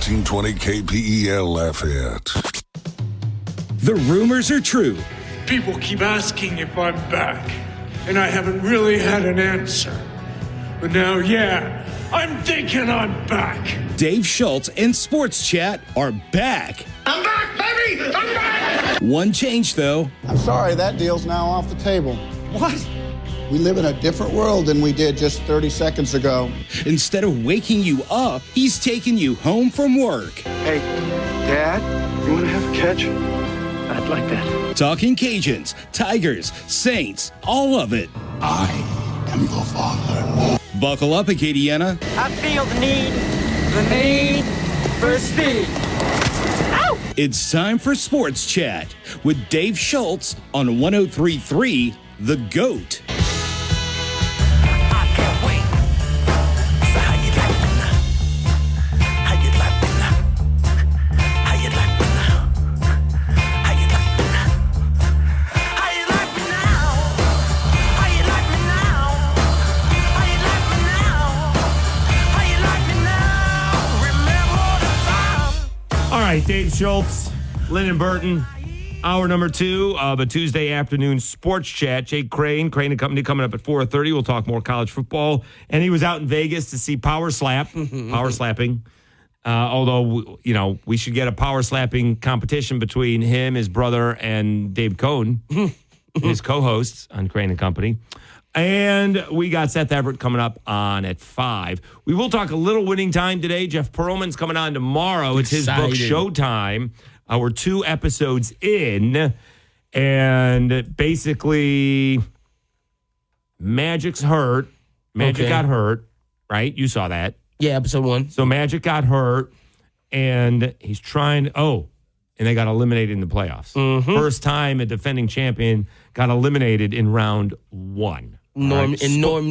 1420 KPEL Lafayette. The rumors are true. People keep asking if I'm back, and I haven't really had an answer. But now, yeah, I'm thinking I'm back. Dave Schultz and Sports Chat are back. I'm back, baby! I'm back! One change, though. I'm sorry, that deal's now off the table. What? We live in a different world than we did just 30 seconds ago. Instead of waking you up, he's taking you home from work. Hey, Dad, you want to have a catch? I'd like that. Talking Cajuns, Tigers, Saints, all of it. I am your father. Buckle up, Acadiana. I feel the need for speed. Ow! It's time for Sports Chat with Dave Schultz on 103.3 The GOAT. I can't wait. So how you like me now? How you like me now? How you like me now? How you like me now? How you like me now? How you like me now? How you like me now? How you like me now? Remember the time. All right, Dave Schultz, Lyndon Burton. Hour number 2 of a Tuesday afternoon sports chat. Jake Crane and Company coming up at 4:30. We'll talk more college football. And he was out in Vegas to see power slapping. Although, we should get a power slapping competition between him, his brother, and Dave Cohn, his co-hosts on Crane and Company. And we got Seth Everett coming up on at 5. We will talk a little winning time today. Jeff Perlman's coming on tomorrow. It's his book Showtime. We're 2 episodes in, and basically, Magic's hurt. Magic got hurt, right? You saw that. Yeah, episode 1. So Magic got hurt, and he's trying and they got eliminated in the playoffs. Mm-hmm. First time a defending champion got eliminated in round 1. Norm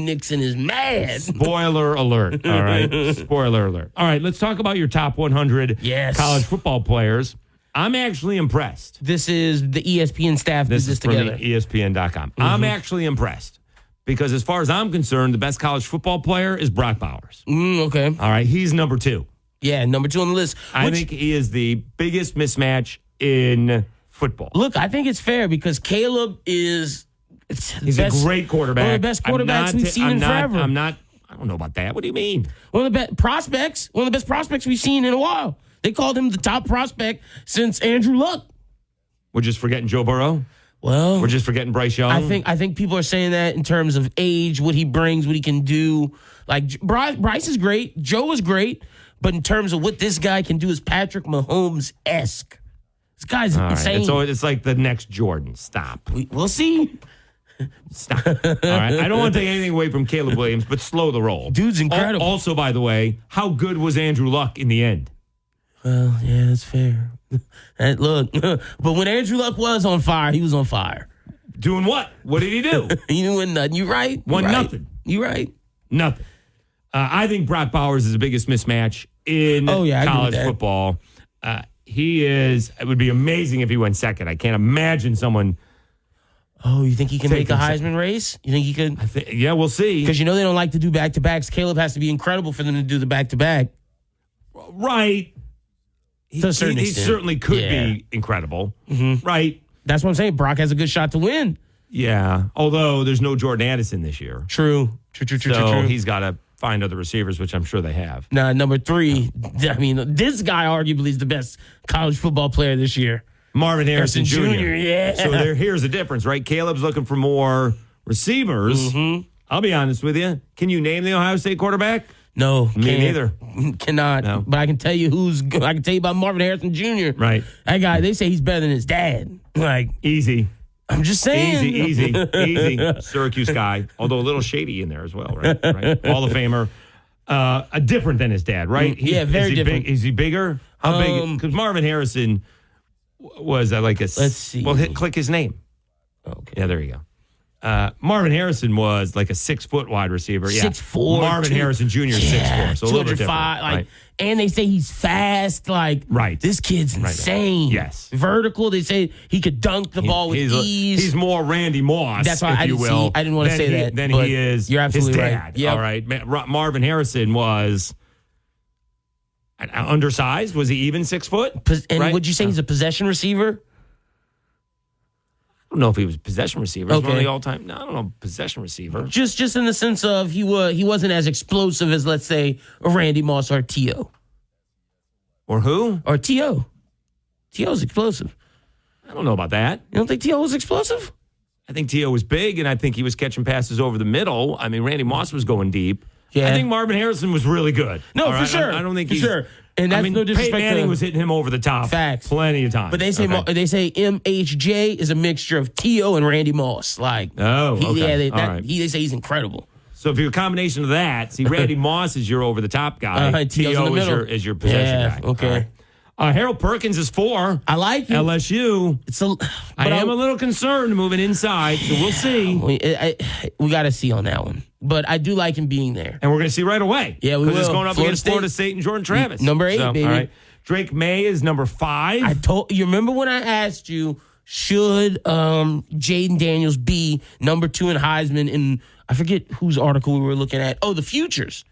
Nixon is mad. Spoiler alert, all right? Spoiler alert. All right, let's talk about your top 100 college football players. I'm actually impressed. This is the ESPN staff This did is this together. from ESPN.com. Mm-hmm. I'm actually impressed because as far as I'm concerned, the best college football player is Brock Bowers. Okay. All right, he's number 2. Yeah, number 2 on the list. I think he is the biggest mismatch in football. Look, I think it's fair because Caleb is... He's a great quarterback. One of the best quarterbacks we've seen in forever. I don't know about that. What do you mean? One of the best prospects we've seen in a while. They called him the top prospect since Andrew Luck. We're just forgetting Joe Burrow? Well, we're just forgetting Bryce Young? I think people are saying that in terms of age, what he brings, what he can do. Like, Bryce is great. Joe is great. But in terms of what this guy can do is Patrick Mahomes-esque. This guy's insane. Right. So it's like the next Jordan. Stop. We'll see. Stop. All right. I don't want to take anything away from Caleb Williams, but slow the roll. Dude's incredible. Also, by the way, how good was Andrew Luck in the end? Well, yeah, that's fair. Look, but when Andrew Luck was on fire, he was on fire. Doing what? What did he do? He doing nothing. You right? Won nothing. You right? Nothing. I think Brock Bowers is the biggest mismatch in college football. He is. It would be amazing if he went second. I can't imagine someone. Oh, you think he can make a Heisman race? You think he could? Yeah, we'll see. Because they don't like to do back-to-backs. Caleb has to be incredible for them to do the back-to-back. Right. He certainly could be incredible. Mm-hmm. Right. That's what I'm saying. Brock has a good shot to win. Yeah. Although there's no Jordan Addison this year. True. So he's got to find other receivers, which I'm sure they have. Now, number 3, I mean, this guy arguably is the best college football player this year. Marvin Harrison Jr. Yeah. So here's the difference, right? Caleb's looking for more receivers. Mm-hmm. I'll be honest with you. Can you name the Ohio State quarterback? No. Me neither. Cannot. No. But I can tell you about Marvin Harrison Jr. Right. That guy, they say he's better than his dad. Like, easy. I'm just saying. Easy. Syracuse guy, although a little shady in there as well, right? Hall of Famer. Different than his dad, right? Very different. Is he bigger? How big? Because Marvin Harrison was like a... Let's see. Well, click his name. Okay. Yeah, there you go. Marvin Harrison was like a 6-foot wide receiver. 6'4". Marvin Harrison Jr. is 6'4", so a little bit different. Like, and they say he's fast. Like, this kid's insane. Yes. Vertical. They say he could dunk the ball with ease. He's more Randy Moss, That's why if you will. I didn't want to say that. Then he is you're absolutely his dad. right. Yep. All right. Marvin Harrison was... Undersized? Was he even 6 foot? And right? would you say he's a possession receiver? I don't know if he was a possession receiver. He's one of Okay. the all-time. No, I don't know, possession receiver. Just in the sense of he wasn't as explosive as, let's say, a Randy Moss or T.O. Or who? Or T.O. T.O.'s explosive. I don't know about that. You don't think T.O. was explosive? I think T.O. was big, and I think he was catching passes over the middle. I mean, Randy Moss was going deep. Yeah. I think Marvin Harrison was really good. No, All for right? sure. I don't think for he's... sure. And that's no disrespect Peyton Manning to was hitting him over the top. Facts. Plenty of times. But they say MHJ is a mixture of T.O. and Randy Moss. Like, Oh, okay. Yeah, All right. they say he's incredible. So if you're a combination of that, see, Randy Moss is your over-the-top guy. T.O.'s in the middle. is your possession Yeah, guy. okay. All right. Harold Perkins is 4. I like it. LSU. I am a little concerned moving inside, so we'll see. We got to see on that one. But I do like him being there. And we're going to see right away. Yeah, we will. Because it's going up Florida against State. Florida State and Jordan Travis. Number 8, baby. All right. Drake May is number 5. You remember when I asked you, should Jaden Daniels be number 2 in Heisman? And I forget whose article we were looking at. Oh, the futures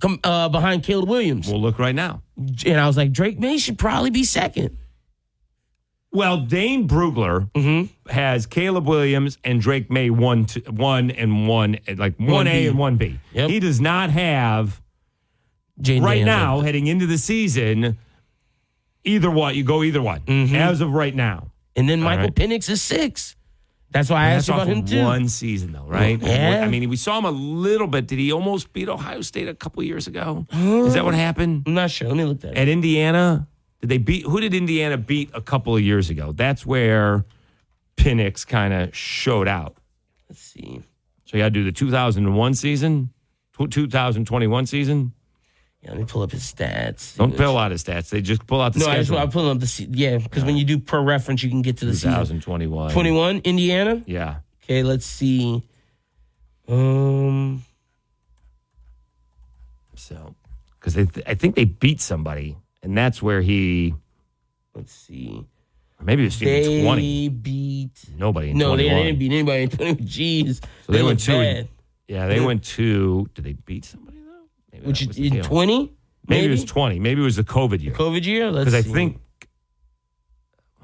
behind Caleb Williams. We'll look right now. And I was like, Drake May should probably be second. Well, Dane Brugler has Caleb Williams and Drake May 1 and 1, like 1A and 1B. Yep. He does not have Jaden right Daniels. now, heading into the season, either one. You go either one as of right now. And then Michael right. Penix is 6. That's why I asked That's you about off him of too. one season, though, right? Yeah. I mean, we saw him a little bit. Did he almost beat Ohio State a couple years ago? Is that what happened? I'm not sure. Let me look that up. At Indiana? Who did Indiana beat a couple of years ago? That's where Penix kind of showed out. Let's see. So you got to do the 2001 season, 2021 season. Yeah, let me pull up his stats. Don't pull out his stats. They just pull out the schedule. I'm pulling up the because when you do per reference, you can get to the season. 2021. 21, Indiana? Yeah. Okay, let's see. So, because I think they beat somebody, and that's where he, Let's see. or maybe it was even 20. They beat. Nobody in No, 21. they didn't beat anybody in 20. Jeez. So they look went 2. bad. Yeah, they went 2. Did they beat somebody, though? Maybe Which that is was the in deal. 20? Maybe it was 20. Maybe it was the COVID year. COVID year? Let's Because I see. think,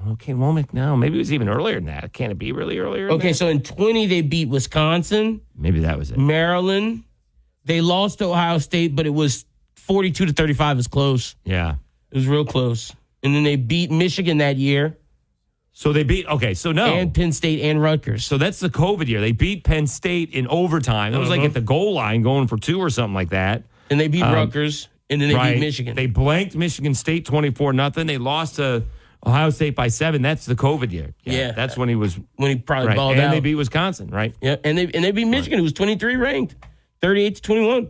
okay, well, no, maybe it was even earlier than that. Can it be really earlier? than Okay, that? so in 20, they beat Wisconsin, Maybe that was it. Maryland. They lost to Ohio State, but it was 42-35. It was close. Yeah. It was real close. And then they beat Michigan that year, So they beat, okay, so no. and Penn State and Rutgers. So that's the COVID year. They beat Penn State in overtime. That was like at the goal line going for 2 or something like that. And they beat Rutgers, and then they beat Michigan. They blanked Michigan State 24-0. They lost to Ohio State by 7. That's the COVID year. Yeah. That's when he was when he probably right. balled and out. they beat Wisconsin, right? Yeah, and they beat Michigan, who was 23 ranked, 38-21.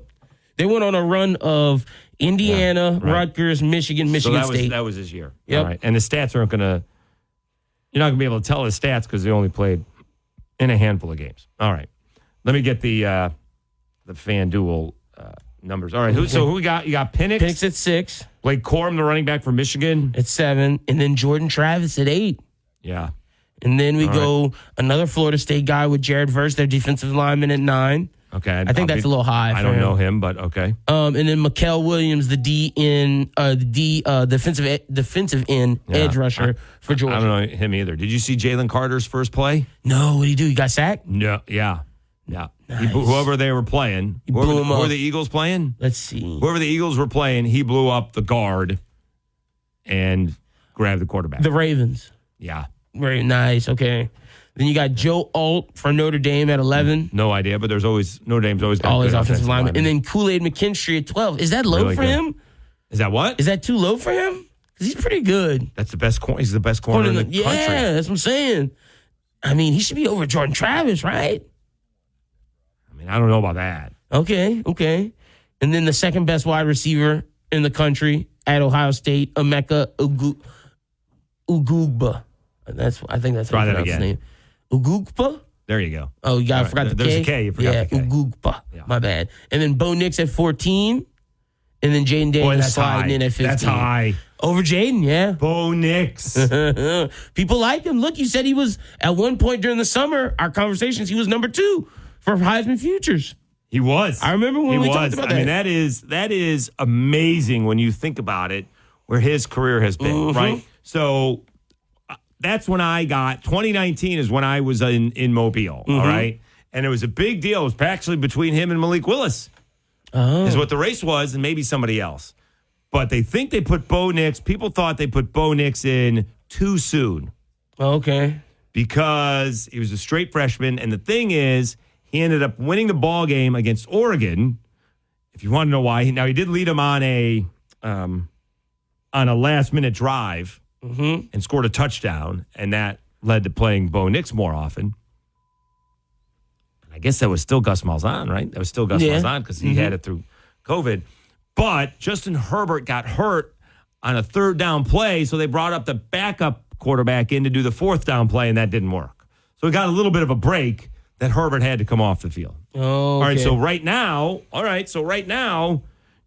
They went on a run of Indiana, Rutgers, Michigan, Michigan So State. that was his year. Yep. All right. And the stats aren't going to, you're not going to be able to tell the stats because they only played in a handful of games. All right. Let me get the FanDuel numbers. All right. So who we got? You got Penix. Penix at 6, Blake Corum, the running back for Michigan. at 7, and then Jordan Travis at 8. Yeah. And then we go another Florida State guy with Jared Verse, their defensive lineman, at 9. Okay. I think that's a little high I for don't him. know him, but okay. And then Mikael Williams, the defensive end edge rusher for Georgia. I don't know him either. Did you see Jalen Carter's first play? No, what did he do? He got sacked? No. Yeah. Yeah. Nice. Whoever they were playing. blew him Who up. were the Eagles playing? Let's see. Whoever the Eagles were playing, he blew up the guard and grabbed the quarterback. The Ravens. Yeah. Very nice. Okay. Then you got Joe Alt for Notre Dame at 11. No idea, but there's always Notre Dame's always got Always good offensive lineman. And then Kool-Aid McKinstry at 12. Is that low Really for good. him? Is that what? Is that too low for him? Because he's pretty good. That's the best corner. He's the best corner in the Yeah, country. that's what I'm saying. I mean, he should be over Jordan Travis, right? I mean, I don't know about that. Okay. And then the second best wide receiver in the country at Ohio State, Emeka Ugugba. I think that's how Try you that pronounce his again. name. Ugugba? There you go. Oh, you got All I right. forgot the There's K. a K. You forgot the K. Ugugba. Yeah. My bad. And then Bo Nix at 14. And then Jaden Boy, Daniels that's sliding high. in at 15. That's high. Over Jaden, yeah. Bo Nix. People like him. Look, you said he was, at one point during the summer, our conversations, he was number 2 for Heisman Futures. He was. I remember when we talked about that. I mean, that is amazing when you think about it, where his career has been, right? So that's when I got 2019 is when I was in Mobile, all right? And it was a big deal. It was actually between him and Malik Willis. Is what the race was, and maybe somebody else. But they think they put Bo Nix. People thought they put Bo Nix in too soon. Okay. Because he was a straight freshman. And the thing is, he ended up winning the ball game against Oregon. If you want to know why, now he did lead him on a last-minute drive and scored a touchdown, and that led to playing Bo Nix more often. I guess that was still Gus Malzahn, right? That was still Gus Malzahn because he had it through COVID. But Justin Herbert got hurt on a third down play, so they brought up the backup quarterback in to do the fourth down play, and that didn't work. So he got a little bit of a break that Herbert had to come off the field. Oh, All right, so right now,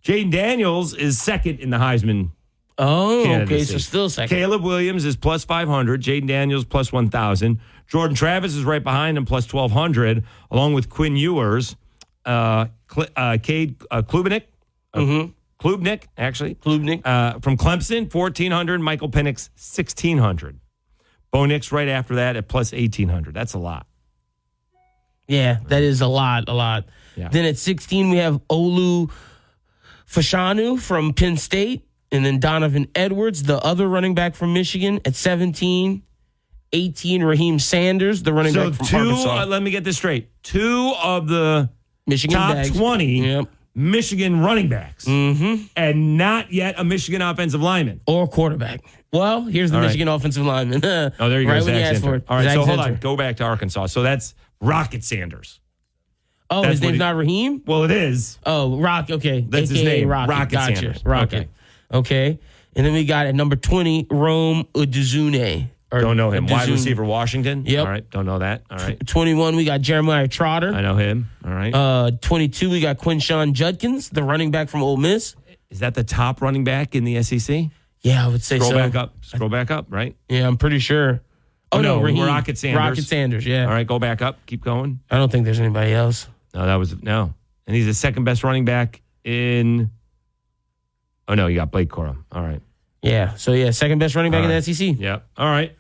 Jaden Daniels is second in the Heisman. Oh, candidacy. okay, so still second. Caleb Williams is plus 500. Jaden Daniels plus 1,000. Jordan Travis is right behind him plus 1,200, along with Quinn Ewers, Cade Klubnik. Klubnik, actually. Klubnik. From Clemson, 1,400. Michael Penix, 1,600. Bo Nix right after that at plus 1,800. That's a lot. Yeah, that is a lot. Yeah. Then at 16, we have Olu Fashanu from Penn State. And then Donovan Edwards, the other running back from Michigan, at 17. 18, Raheem Sanders, the running back from Arkansas. Let me get this straight. 2 of the Michigan top bags. 20 Michigan running backs. And not yet a Michigan offensive lineman. Or quarterback. Well, here's the Michigan offensive lineman. Oh, there you go. Right Zach when you asked Center. for it. All right, Zach so hold Center. on. Go back to Arkansas. So that's Rocket Sanders. Oh, That's his name's not Raheem? Well, it is. Oh, Rock. Okay. That's his AKA name. Rocket Sanders. Rocket. Okay. And then we got at number 20, Rome Udizune. Don't know him. Wide receiver, Washington. Yep. All right. Don't know that. All right. 21, we got Jeremiah Trotter. I know him. All right. 22, we got Quinshawn Judkins, the running back from Ole Miss. Is that the top running back in the SEC? Yeah, I would say Scroll so. back up. Scroll back up, right? Yeah, I'm pretty sure. Oh, no, Raheem. Rocket Sanders. Rocket Sanders, yeah. All right, go back up. Keep going. I don't think there's anybody else. No. And he's the second best running back in. Oh, no, you got Blake Corum. All right. Yeah, so second best running back in the SEC. Yep. All right.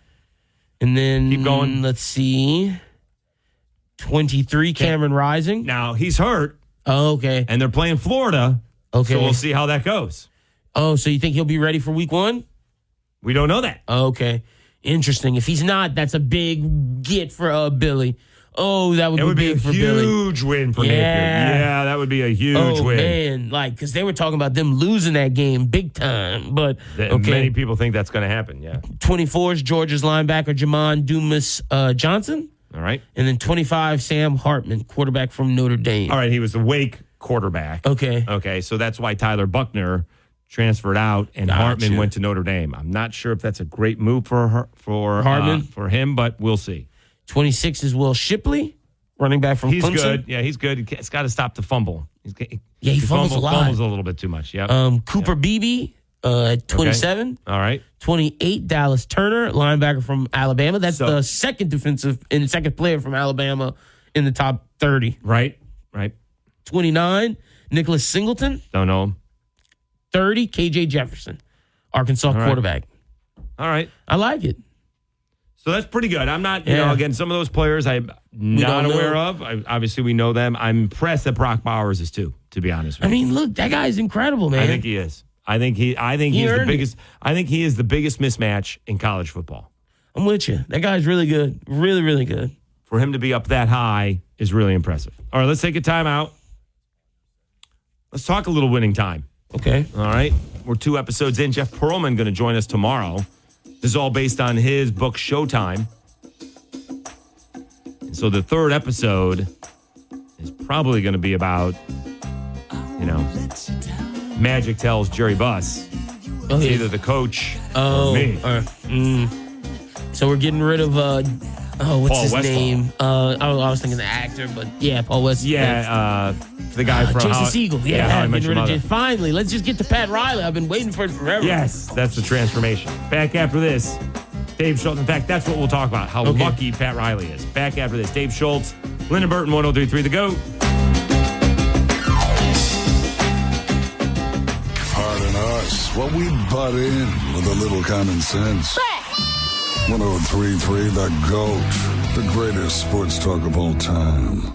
And then, keep going. Let's see. 23, Cameron Rising. Now, he's hurt. Oh, okay. And they're playing Florida. Okay. So we'll see how that goes. Oh, so you think he'll be ready for week 1? We don't know that. Okay. Interesting. If he's not, that's a big get for Billy. Oh, that would be big for Billy. Huge win for Napier. Yeah, that would be a huge win. Man, because they were talking about them losing that game big time. But many people think that's going to happen. Yeah. 24 is Georgia's linebacker Jamon Dumas Johnson. All right. And then 25, Sam Hartman, quarterback from Notre Dame. All right, he was the Wake quarterback. Okay, so that's why Tyler Buckner transferred out and Hartman went to Notre Dame. I'm not sure if that's a great move for Hartman for him, but we'll see. 26 is Will Shipley, running back from Clemson. He's good. Yeah, he's good. He's got to stop the fumble. He fumbles a lot. Fumbles a little bit too much. Yeah. Cooper Beebe at 27. Okay. All right. 28, Dallas Turner, linebacker from Alabama. That's the second player from Alabama in the top 30. Right. 29, Nicholas Singleton. Don't know him. 30, KJ Jefferson, Arkansas quarterback. All right. I like it. So that's pretty good. I'm not, again, some of those players I'm not aware of. Obviously, we know them. I'm impressed that Brock Bowers is too, to be honest with you. I mean, look, that guy's incredible, man. I think he is. I think he's the biggest. I think he is the biggest mismatch in college football. I'm with you. That guy's really good. Really, really good. For him to be up that high is really impressive. All right, let's take a timeout. Let's talk a little winning time. Okay. All right. We're 2 episodes in. Jeff Pearlman going to join us tomorrow. This is all based on his book, Showtime. So the 3rd episode is probably going to be about, Magic tells Jerry Buss. It's either the coach or me. So we're getting rid of, what's Paul his Westphal. name? I was thinking the actor, but Paul West. Yeah, the guy from Jason Segel. How I Met Your Mother. Finally, let's just get to Pat Riley. I've been waiting for it forever. Yes, that's the transformation. Back after this, Dave Schultz. In fact, that's what we'll talk about, how lucky Pat Riley is. Back after this, Dave Schultz, Lyndon Burton, 103.3 The GOAT. Well, we butt in with a little common sense. 103.3 The GOAT, the greatest sports talk of all time.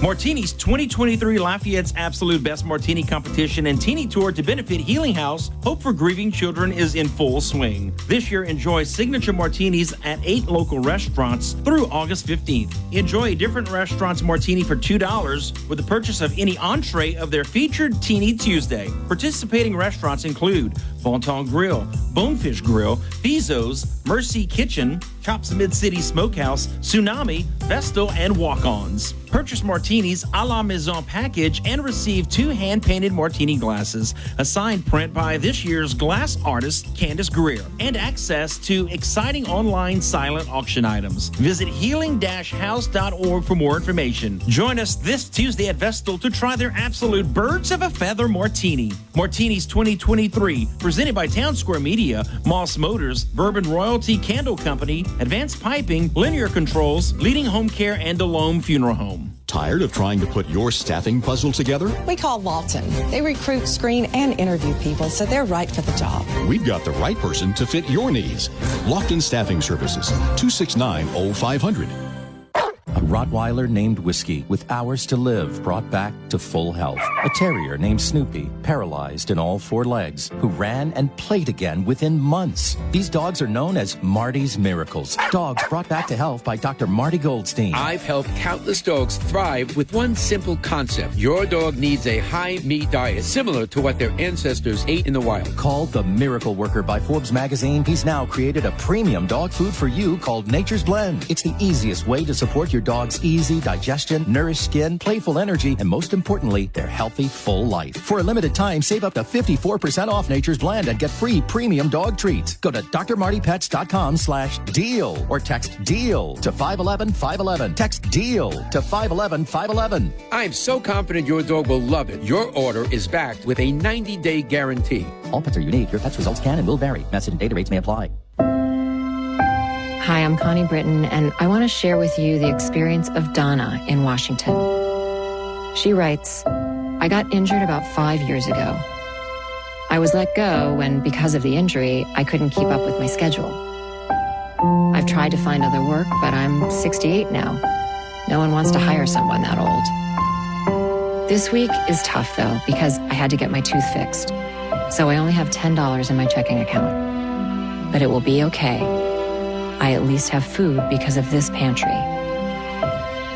Martini's 2023 Lafayette's Absolute Best Martini Competition and Teeny Tour to benefit Healing House, Hope for Grieving Children is in full swing. This year, enjoy signature martinis at 8 local restaurants through August 15th. Enjoy a different restaurant's martini for $2 with the purchase of any entree of their featured Teeny Tuesday. Participating restaurants include Bon Ton Grill, Bonefish Grill, Fizzo's, Mercy Kitchen, Chops Mid-City Smokehouse, Tsunami, Vestal, and Walk-Ons. Purchase martinis a la maison package and receive 2 hand-painted martini glasses, a signed print by this year's glass artist Candace Greer, and access to exciting online silent auction items. Visit healing-house.org for more information. Join us this Tuesday at Vestal to try their absolute Birds of a Feather Martini. Martinis 2023, presented by Town Square Media, Moss Motors, Bourbon Royalty Candle Company, Advanced Piping, Linear Controls, Leading Home Care, and Delome Funeral Home. Tired of trying to put your staffing puzzle together? We call Lawton. They recruit, screen, and interview people, so they're right for the job. We've got the right person to fit your needs. Lofton Staffing Services, 269-0500. A Rottweiler named Whiskey with hours to live brought back to full health. A terrier named Snoopy, paralyzed in all 4 legs, who ran and played again within months. These dogs are known as Marty's Miracles. Dogs brought back to health by Dr. Marty Goldstein. I've helped countless dogs thrive with one simple concept. Your dog needs a high-meat diet similar to what their ancestors ate in the wild. Called the Miracle Worker by Forbes magazine, he's now created a premium dog food for you called Nature's Blend. It's the easiest way to support your dog's easy digestion, nourished skin, playful energy, and most importantly, their healthy, full life. For a limited time, save up to 54% off Nature's Blend and get free premium dog treats. Go to drmartypets.com/deal or text DEAL to 511-511. Text DEAL to 511-511. I'm so confident your dog will love it. Your order is backed with a 90-day guarantee. All pets are unique. Your pet's results can and will vary. Message and data rates may apply. Hi, I'm Connie Britton, and I want to share with you the experience of Donna in Washington. She writes, I got injured about 5 years ago. I was let go when, because of the injury, I couldn't keep up with my schedule. I've tried to find other work, but I'm 68 now. No one wants to hire someone that old. This week is tough, though, because I had to get my tooth fixed. So I only have $10 in my checking account. But it will be okay. I at least have food because of this pantry.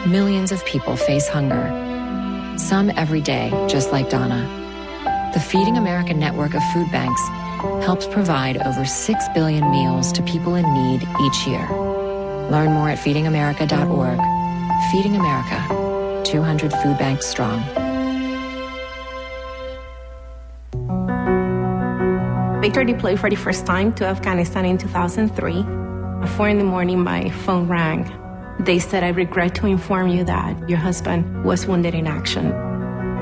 Millions of people face hunger, some every day, just like Donna. The Feeding America network of food banks helps provide over 6 billion meals to people in need each year. Learn more at feedingamerica.org. Feeding America, 200 food banks strong. Victor deployed for the first time to Afghanistan in 2003. At 4 a.m, my phone rang. They said, I regret to inform you that your husband was wounded in action.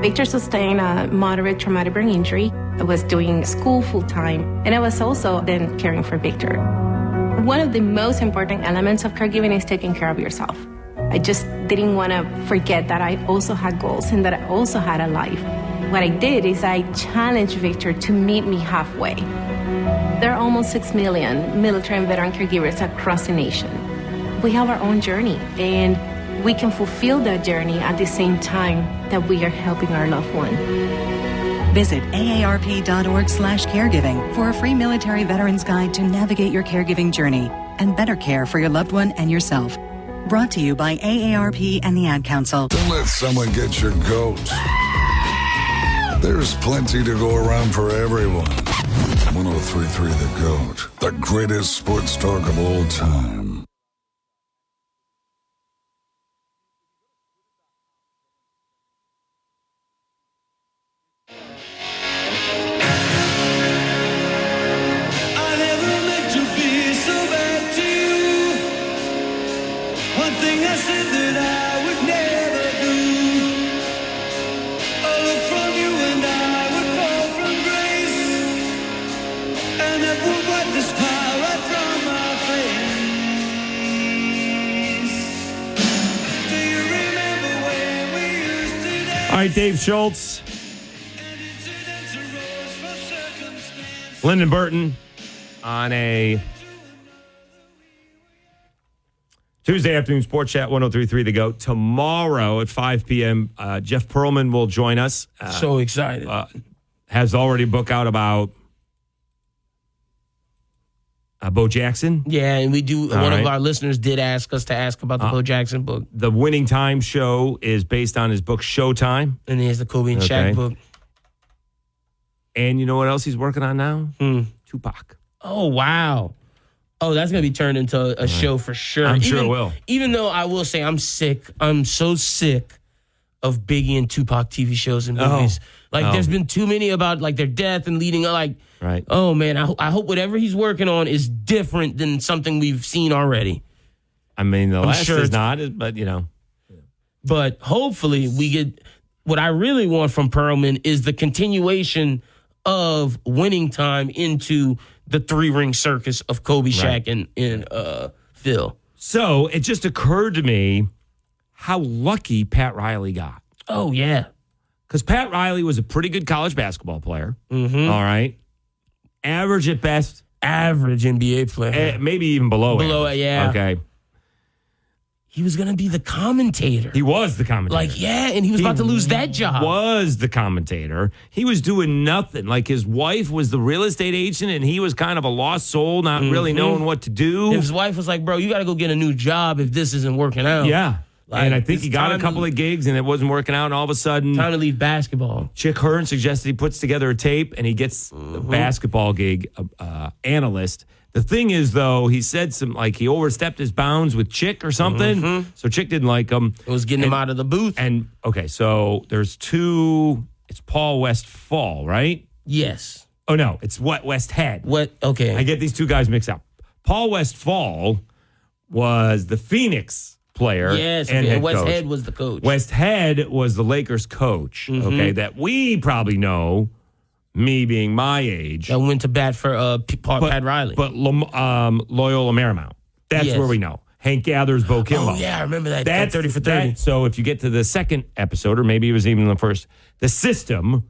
Victor sustained a moderate traumatic brain injury. I was doing school full-time, and I was also then caring for Victor. One of the most important elements of caregiving is taking care of yourself. I just didn't want to forget that I also had goals and that I also had a life. What I did is I challenged Victor to meet me halfway. There are almost 6 million military and veteran caregivers across the nation. We have our own journey, and we can fulfill that journey at the same time that we are helping our loved one. Visit aarp.org/caregiving for a free military veterans guide to navigate your caregiving journey and better care for your loved one and yourself. Brought to you by AARP and the Ad Council. Don't let someone get your goat. There's plenty to go around for everyone. 103.3 The GOAT, the greatest sports talk of all time. I never meant to be so bad to you. One thing I said that I would never do. A look from you and I would fall from grace, and that would wipe the smile right from my face. Do you remember when we used to dance? All right, Dave Schultz. Lyndon Burton on a Tuesday afternoon Sports Chat 103.3 The GOAT. Tomorrow at 5 p.m., Jeff Pearlman will join us. So excited. Has already booked out about Bo Jackson. Yeah, and we do. All one right. of our listeners did ask us to ask about the Bo Jackson book. The Winning Time show is based on his book Showtime. And he has the Kobe and Shaq book. And you know what else he's working on now? Tupac. Oh, wow. Oh, that's going to be turned into a show for sure. I'm sure it will. Even though I will say I'm sick. I'm so sick of Biggie and Tupac TV shows and movies. There's been too many about like their death and leading up. Right. Oh, man, I hope whatever he's working on is different than something we've seen already. I mean, the last sure is not, but you know. But hopefully we get what I really want from Pearlman is the continuation of Winning Time into the 3-ring circus of Kobe, Shaq, and Phil. So it just occurred to me how lucky Pat Riley got. Oh, yeah. Because Pat Riley was a pretty good college basketball player. Mm-hmm. All right. Average at best. Average NBA player. Maybe even below average. Yeah. Okay. He was going to be the commentator. He was the commentator. And he was about to lose that job. Was the commentator. He was doing nothing. Like his wife was the real estate agent, and he was kind of a lost soul, not really knowing what to do. His wife was like, bro, you got to go get a new job if this isn't working out. Yeah. And I think he got a couple of gigs, and it wasn't working out, and all of a sudden... Time to leave basketball. Chick Hearn suggested he puts together a tape, and he gets the basketball gig analyst. The thing is, though, he said he overstepped his bounds with Chick or something. So Chick didn't like him. It was getting him out of the booth. And, okay, so there's two. It's Paul Westphal, right? Yes. Oh, no, it's Westhead. Okay. I get these two guys mixed up. Paul Westphal was the Phoenix player. Yes, and head Westhead coach. was the coach. Westhead was the Lakers coach, okay, that we probably know, me being my age. That went to bat for Pat Riley. But Loyola Marymount. That's where we know. Hank Gathers, Bo Kimbo. Oh, yeah, I remember that. That's 30 for 30. So if you get to the second episode, or maybe it was even the first, the system...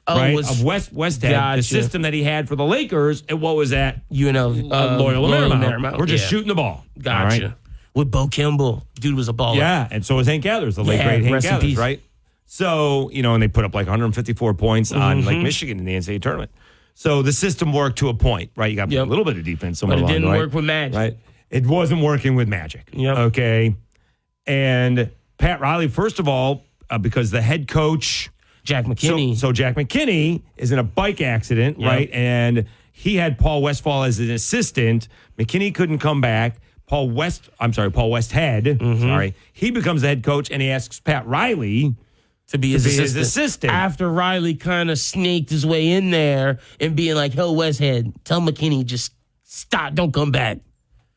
right, of Westhead, gotcha. The system that he had for the Lakers, and what was that? Loyola Marymount. We're just shooting the ball. Gotcha. All right? With Bo Kimble. Dude was a baller. Yeah, and so was Hank Gathers, the late great Hank rest in Gathers, peace. right? So, and they put up like 154 points on like Michigan in the NCAA tournament. So the system worked to a point, right? You got a little bit of defense. But it didn't work with Magic. Right? It wasn't working with Magic. Yep. Okay. And Pat Riley, first of all, because the head coach... Jack McKinney. So Jack McKinney is in a bike accident, right? And he had Paul Westphal as an assistant. McKinney couldn't come back. Paul Westhead, he becomes the head coach, and he asks Pat Riley to be his assistant. After Riley kind of snaked his way in there and being like, "Hell, Westhead, tell McKinney just stop, don't come back."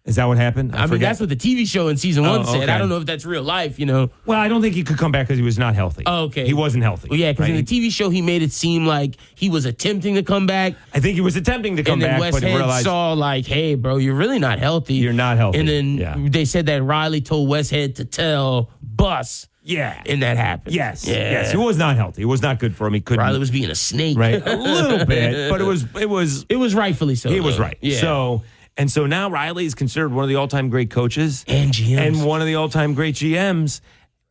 Is that what happened? I mean, that's what the TV show in season 1 said. I don't know if that's real life, Well, I don't think he could come back because he was not healthy. Oh, okay. He wasn't healthy. Well, yeah, because in the TV show, he made it seem like he was attempting to come back. I think he was attempting to come back, but he Westhead realized... saw like, hey, bro, you're really not healthy. You're not healthy. And then they said that Riley told Westhead to tell Bus. Yeah. And that happened. Yes. Yeah. Yes. He was not healthy. It was not good for him. He couldn't... Riley was being a snake. Right. A little bit, but it was rightfully so. He was right. Yeah. And so now Riley is considered one of the all-time great coaches. And GMs. And one of the all-time great GMs.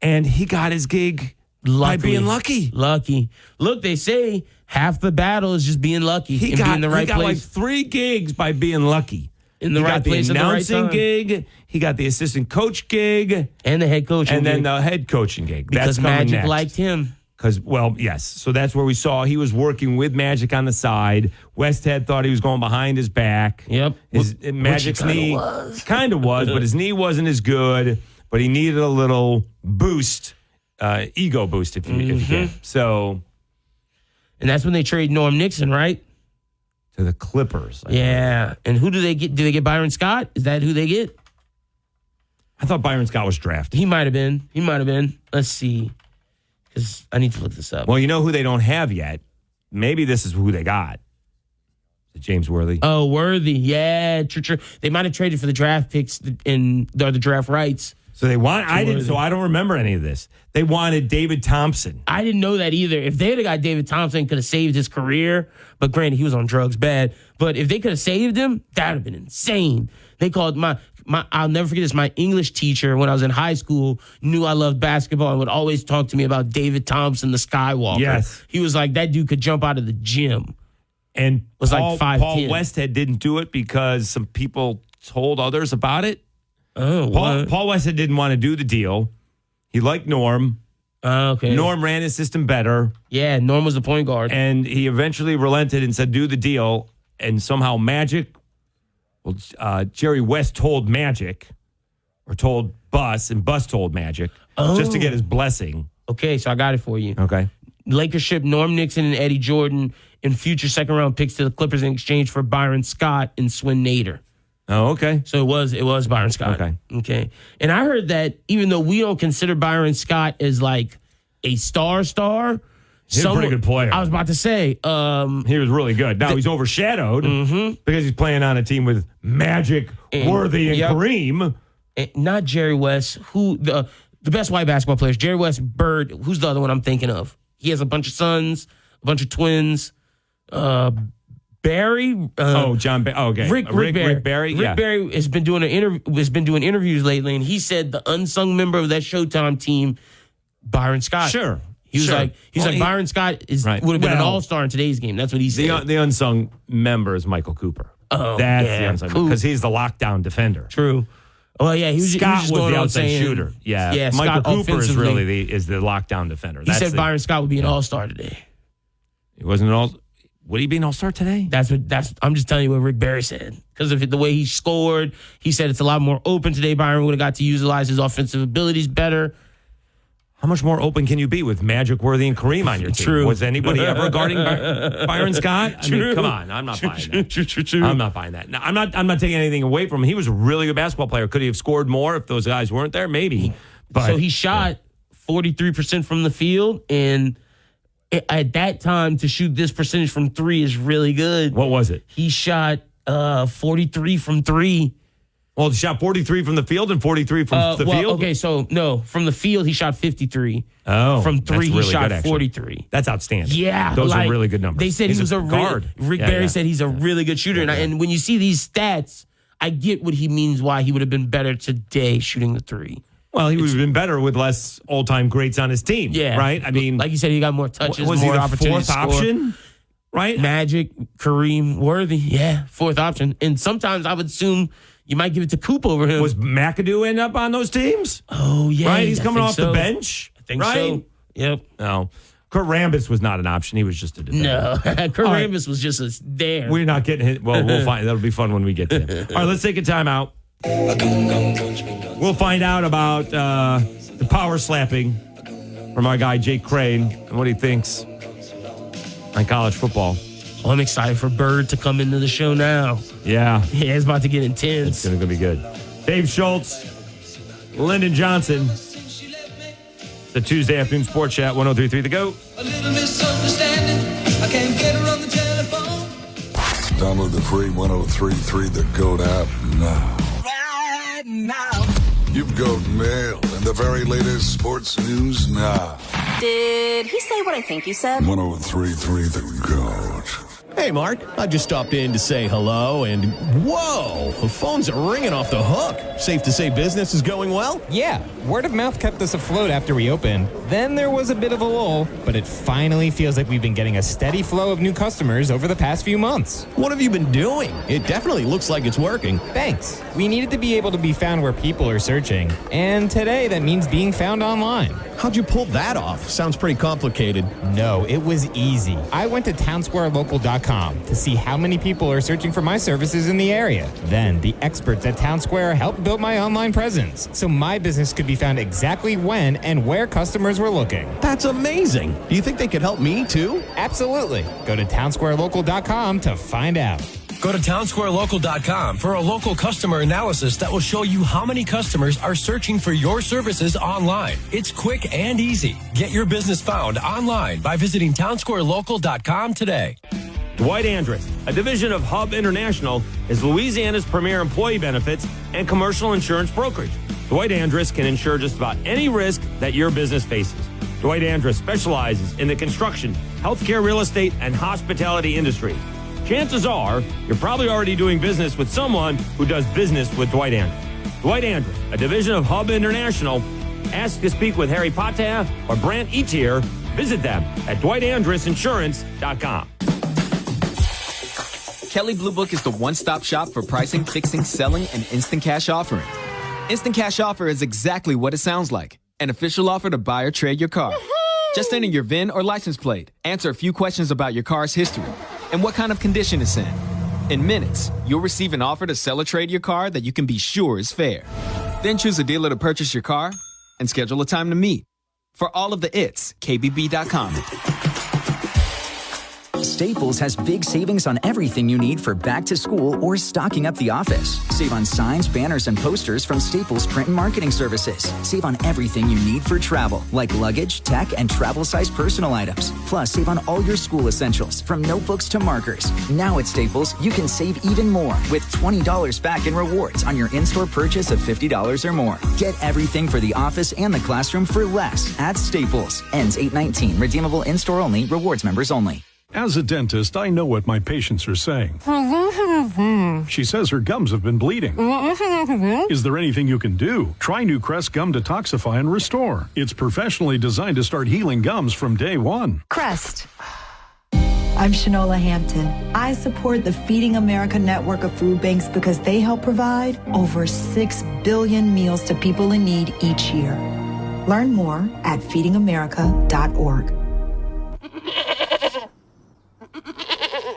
And he got his gig by being lucky. Lucky. Look, they say half the battle is just being lucky and being in the right he got place. like 3 gigs by being lucky. In the right place at the right announcing time. gig. He got the assistant coach gig. And the head coaching gig. gig. And then the head coaching gig. Because That's coming Magic next. liked him. Because, yes. So that's where we saw he was working with Magic on the side. Westhead thought he was going behind his back. Yep. Magic's knee kind of was, but his knee wasn't as good. But he needed a little boost, ego boost, if you can. So. And that's when they trade Norm Nixon, right? To the Clippers. Yeah. And who do they get? Do they get Byron Scott? Is that who they get? I thought Byron Scott was drafted. He might have been. Let's see. Because I need to look this up. Well, you know who they don't have yet? Maybe this is who they got. James Worthy. Oh, Worthy. Yeah, true. They might have traded for the draft picks or the draft rights. So I don't remember any of this. They wanted David Thompson. I didn't know that either. If they had got David Thompson, could have saved his career. But granted, he was on drugs bad. But if they could have saved him, that would have been insane. They called I'll never forget this, my English teacher when I was in high school knew I loved basketball and would always talk to me about David Thompson, the Skywalker. Yes. He was like, that dude could jump out of the gym. And was Paul, like 5'10". Paul Westhead didn't do it because some people told others about it. Oh, Paul Westhead didn't want to do the deal. He liked Norm. Okay. Norm ran his system better. Yeah, Norm was the point guard. And he eventually relented and said, do the deal. And somehow Jerry West told Magic, or told Bus, and Bus told Magic, just to get his blessing. Okay, so I got it for you. Okay. Lakers shipped Norm Nixon and Eddie Jordan and future second-round picks to the Clippers in exchange for Byron Scott and Swin Nader. Oh, okay. So it was Byron Scott. Okay. And I heard that even though we don't consider Byron Scott as like a star, he's a pretty good player. I was about to say. He was really good. Now he's overshadowed because he's playing on a team with Magic, Worthy, and Kareem. And not Jerry West, who the best white basketball players. Jerry West, Bird. Who's the other one I'm thinking of? He has a bunch of sons, a bunch of twins. Barry. John Barry. Okay. Rick Barry. Rick Barry has been doing interviews lately, and he said the unsung member of that Showtime team, Byron Scott. Sure. He was like Byron Scott would have been an all-star in today's game. That's what he said. The unsung member is Michael Cooper. Oh, that's the unsung because he's the lockdown defender. True. Oh yeah, Scott was the outside shooter. Yeah, Michael Scott Cooper is really the lockdown defender. He said Byron Scott would be an all-star today. He wasn't an all. Would he be an all-star today? I'm just telling you what Rick Barry said. Because of the way he scored, he said it's a lot more open today. Byron would have got to utilize his offensive abilities better. How much more open can you be with Magic, Worthy, and Kareem on your team? True. Was anybody ever guarding Byron Scott? I mean, come on. I'm not buying that. True. I'm not buying that. No, I'm not taking anything away from him. He was a really good basketball player. Could he have scored more if those guys weren't there? Maybe. But so he shot 43% from the field, and at that time to shoot this percentage from three is really good. What was it? He shot 43 from three. Well, he shot 43 from the field and 43 from the field? Okay, so no, from the field he shot 53. Oh, from three really he shot good, 43. That's outstanding. Yeah, those are really good numbers. They said he was a guard. Rick Barry said he's a really good shooter, and when you see these stats, I get what he means. Why he would have been better today shooting the three. Well, he would have been better with less all-time greats on his team. Yeah, right. I mean, like you said, he got more touches, was more he the opportunities. Fourth option, right? Magic, Kareem, Worthy, fourth option, and sometimes I would assume. You might give it to Coop over him. Was McAdoo end up on those teams? Oh, yeah. Right? He's coming off the bench? I think right? so. Yep. No. Kurt Rambis was not an option. He was just a defender. No. Kurt Rambis was just there. We're not getting hit. Well, we'll find. That'll be fun when we get to him. All right, let's take a time out. We'll find out about the power slapping from our guy, Jake Crane, and what he thinks on college football. Oh, I'm excited for Bird to come into the show now. Yeah. Yeah, it's about to get intense. It's going to be good. Dave Schultz, Lyndon Johnson. The Tuesday afternoon Sports Chat, 103.3 The GOAT. A little misunderstanding. I can't get her on the telephone. Download the free 103.3 The GOAT app now. Right now. You've got mail and the very latest sports news now. Did he say what I think he said? 103.3 The GOAT. Hey, Mark. I just stopped in to say hello, and whoa, the phones are ringing off the hook. Safe to say business is going well? Yeah, word of mouth kept us afloat after we opened. Then there was a bit of a lull, but it finally feels like we've been getting a steady flow of new customers over the past few months. What have you been doing? It definitely looks like it's working. Thanks. We needed to be able to be found where people are searching, and today that means being found online. How'd you pull that off? Sounds pretty complicated. No, it was easy. I went to townsquarelocal.com to see how many people are searching for my services in the area. Then the experts at Town Square helped build my online presence, so my business could be found exactly when and where customers were looking. That's amazing. Do you think they could help me too? Absolutely. Go to townsquarelocal.com to find out. Go to townsquarelocal.com for a local customer analysis that will show you how many customers are searching for your services online. It's quick and easy. Get your business found online by visiting townsquarelocal.com today. Dwight Andrus, a division of Hub International, is Louisiana's premier employee benefits and commercial insurance brokerage. Dwight Andrus can insure just about any risk that your business faces. Dwight Andrus specializes in the construction, healthcare, real estate, and hospitality industry. Chances are you're probably already doing business with someone who does business with Dwight Andrus. Dwight Andrus, a division of Hub International. Ask to speak with Harry Potter or Brant Etier. Visit them at dwightandrusinsurance.com. Kelley Blue Book is the one-stop shop for pricing, fixing, selling, and instant cash offering. Instant cash offer is exactly what it sounds like. An official offer to buy or trade your car. Just enter your VIN or license plate, answer a few questions about your car's history, and what kind of condition it's in. In minutes, you'll receive an offer to sell or trade your car that you can be sure is fair. Then choose a dealer to purchase your car and schedule a time to meet. For all of the its, KBB.com. Staples has big savings on everything you need for back to school or stocking up the office. Save on signs, banners, and posters from Staples Print and Marketing Services. Save on everything you need for travel, like luggage, tech, and travel-size personal items. Plus, save on all your school essentials, from notebooks to markers. Now at Staples, you can save even more with $20 back in rewards on your in-store purchase of $50 or more. Get everything for the office and the classroom for less at Staples. Ends 8/19. Redeemable in-store only. Rewards members only. As a dentist, I know what my patients are saying. She says her gums have been bleeding. Is there anything you can do? Try new Crest Gum Detoxify and Restore. It's professionally designed to start healing gums from day one. Crest. I'm Shanola Hampton. I support the Feeding America network of food banks because they help provide over 6 billion meals to people in need each year. Learn more at feedingamerica.org.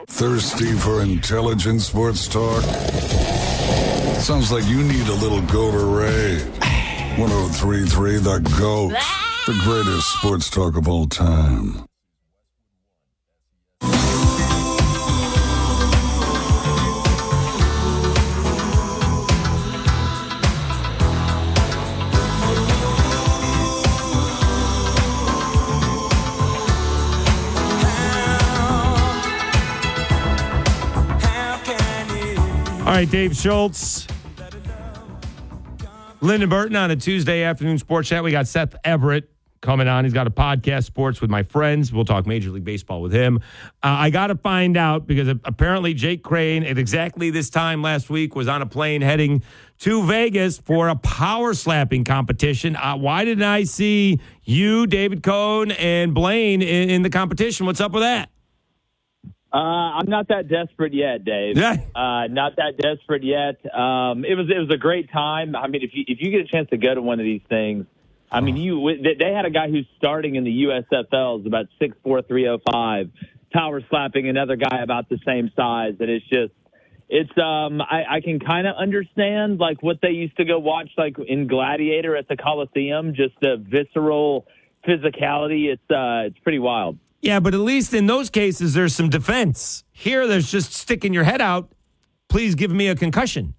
Thirsty for intelligent sports talk? Sounds like you need a little Gatorade. 103.3 The GOAT, the greatest sports talk of all time. All right, Dave Schultz, Lyndon Burton on a Tuesday afternoon sports chat. We got Seth Everett coming on. He's got a podcast, Sports with My Friends. We'll talk Major League Baseball with him. I got to find out because apparently Jake Crane at exactly this time last week was on a plane heading to Vegas for a power slapping competition. Why didn't I see you, David Cohn, and Blaine in the competition? What's up with that? I'm not that desperate yet, Dave. Not that desperate yet. It was a great time. I mean, if you get a chance to go to one of these things, I mean, they had a guy who's starting in the USFL is about 6'4", 305, power slapping another guy about the same size, and I can kind of understand like what they used to go watch like in Gladiator at the Coliseum, just the visceral physicality. It's pretty wild. Yeah, but at least in those cases, there's some defense. Here, there's just sticking your head out. Please give me a concussion.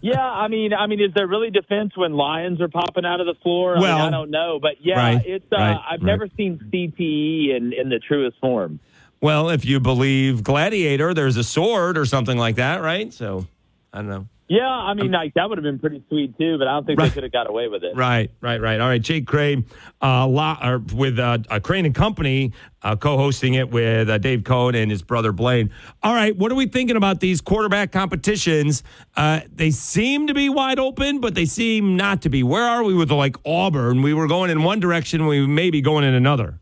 Yeah, I mean, is there really defense when lions are popping out of the floor? I don't know, but yeah, right, I've never seen CTE in the truest form. Well, if you believe Gladiator, there's a sword or something like that, right? So, I don't know. Yeah, I mean, like that would have been pretty sweet too, but I don't think they could have got away with it. Right. All right, Jake Crane, with Crane and Company, co-hosting it with Dave Cohn and his brother Blaine. All right, what are we thinking about these quarterback competitions? They seem to be wide open, but they seem not to be. Where are we with Auburn? We were going in one direction, we may be going in another.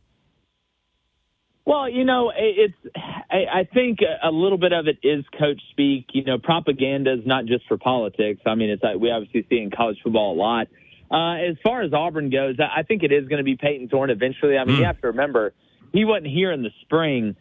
Well, I think a little bit of it is coach speak. Propaganda is not just for politics. I mean, it's like we obviously see in college football a lot. As far as Auburn goes, I think it is going to be Peyton Thorne eventually. I mean, you have to remember, he wasn't here in the spring.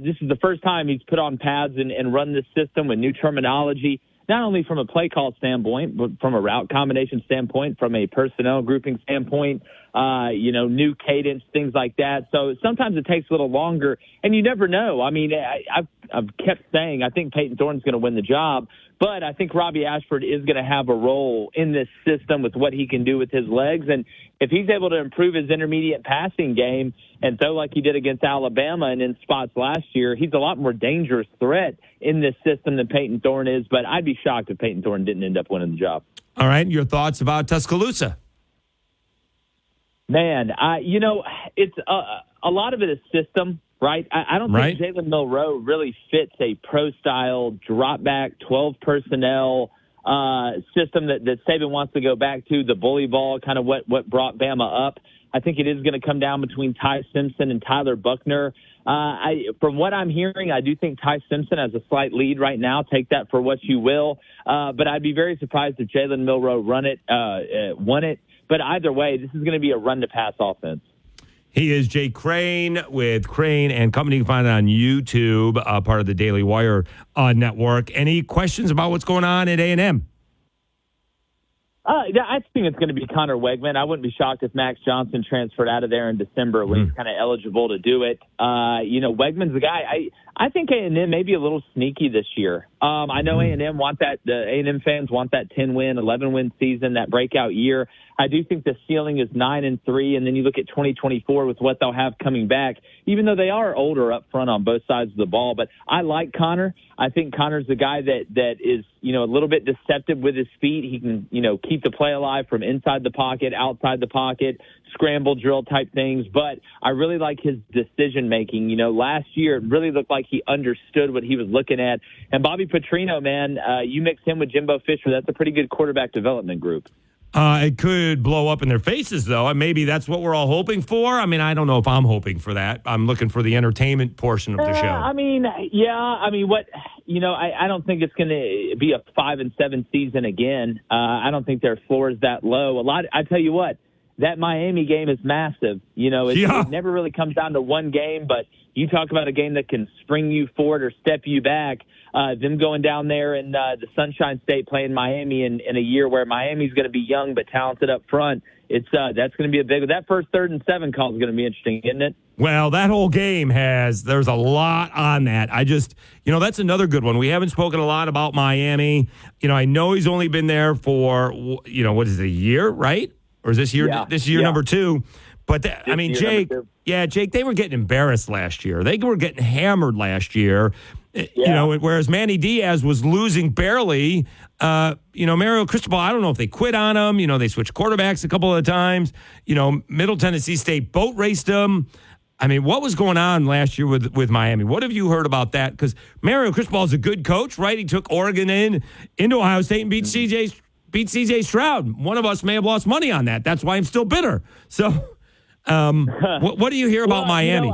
This is the first time he's put on pads and run this system with new terminology, not only from a play call standpoint, but from a route combination standpoint, from a personnel grouping standpoint, new cadence, things like that. So sometimes it takes a little longer, and you never know. I mean, I've kept saying I think Peyton Thorne's going to win the job, but I think Robbie Ashford is going to have a role in this system with what he can do with his legs. And if he's able to improve his intermediate passing game and throw like he did against Alabama and in spots last year, he's a lot more dangerous threat in this system than Peyton Thorne is. But I'd be shocked if Peyton Thorne didn't end up winning the job. All right, your thoughts about Tuscaloosa? Man, it's a lot of it is system, right? I don't think Jalen Milroe really fits a pro-style drop-back, 12 personnel system that Saban wants to go back to, the bully ball, kind of what brought Bama up. I think it is going to come down between Ty Simpson and Tyler Buckner. From what I'm hearing, I do think Ty Simpson has a slight lead right now. Take that for what you will. But I'd be very surprised if Jalen Milroe won it. But either way, this is going to be a run-to-pass offense. He is Jake Crane with Crane and Company. You can find it on YouTube, part of the Daily Wire network. Any questions about what's going on at A&M? I think it's going to be Connor Wegman. I wouldn't be shocked if Max Johnson transferred out of there in December when he's kind of eligible to do it. Wegman's the guy. I think A&M may be a little sneaky this year. I know A&M want that. The A&M fans want that 10-win, 11-win season, that breakout year. I do think the ceiling is 9-3, and then you look at 2024 with what they'll have coming back, even though they are older up front on both sides of the ball. But I like Connor. I think Connor's the guy that is, a little bit deceptive with his feet. He can, keep the play alive from inside the pocket, outside the pocket, scramble drill type things. But I really like his decision making. Last year it really looked like he understood what he was looking at. And Bobby Petrino, man, you mix him with Jimbo Fisher, that's a pretty good quarterback development group. It could blow up in their faces, though, and maybe that's what we're all hoping for. I mean, I don't know if I'm hoping for that. I'm looking for the entertainment portion of the show. I don't think it's going to be a 5-7 season again. I don't think their floor is that low. I tell you what, that Miami game is massive. It never really comes down to one game, but you talk about a game that can spring you forward or step you back. Them going down there in the Sunshine State playing Miami in a year where Miami's going to be young but talented up front. That's going to be that first 3rd and 7 call is going to be interesting, isn't it? Well, that whole game there's a lot on that. That's another good one. We haven't spoken a lot about Miami. I know he's only been there for, what is it, a year, right? Or is this year number 2? But Jake, they were getting embarrassed last year. They were getting hammered last year. Whereas Manny Diaz was losing barely. Mario Cristobal, I don't know if they quit on him. They switched quarterbacks a couple of times. Middle Tennessee State boat raced him. I mean, what was going on last year with Miami? What have you heard about that? Because Mario Cristobal is a good coach, right? He took Oregon into Ohio State and beat CJ Stroud. One of us may have lost money on that. That's why I'm still bitter. So, what do you hear about Miami?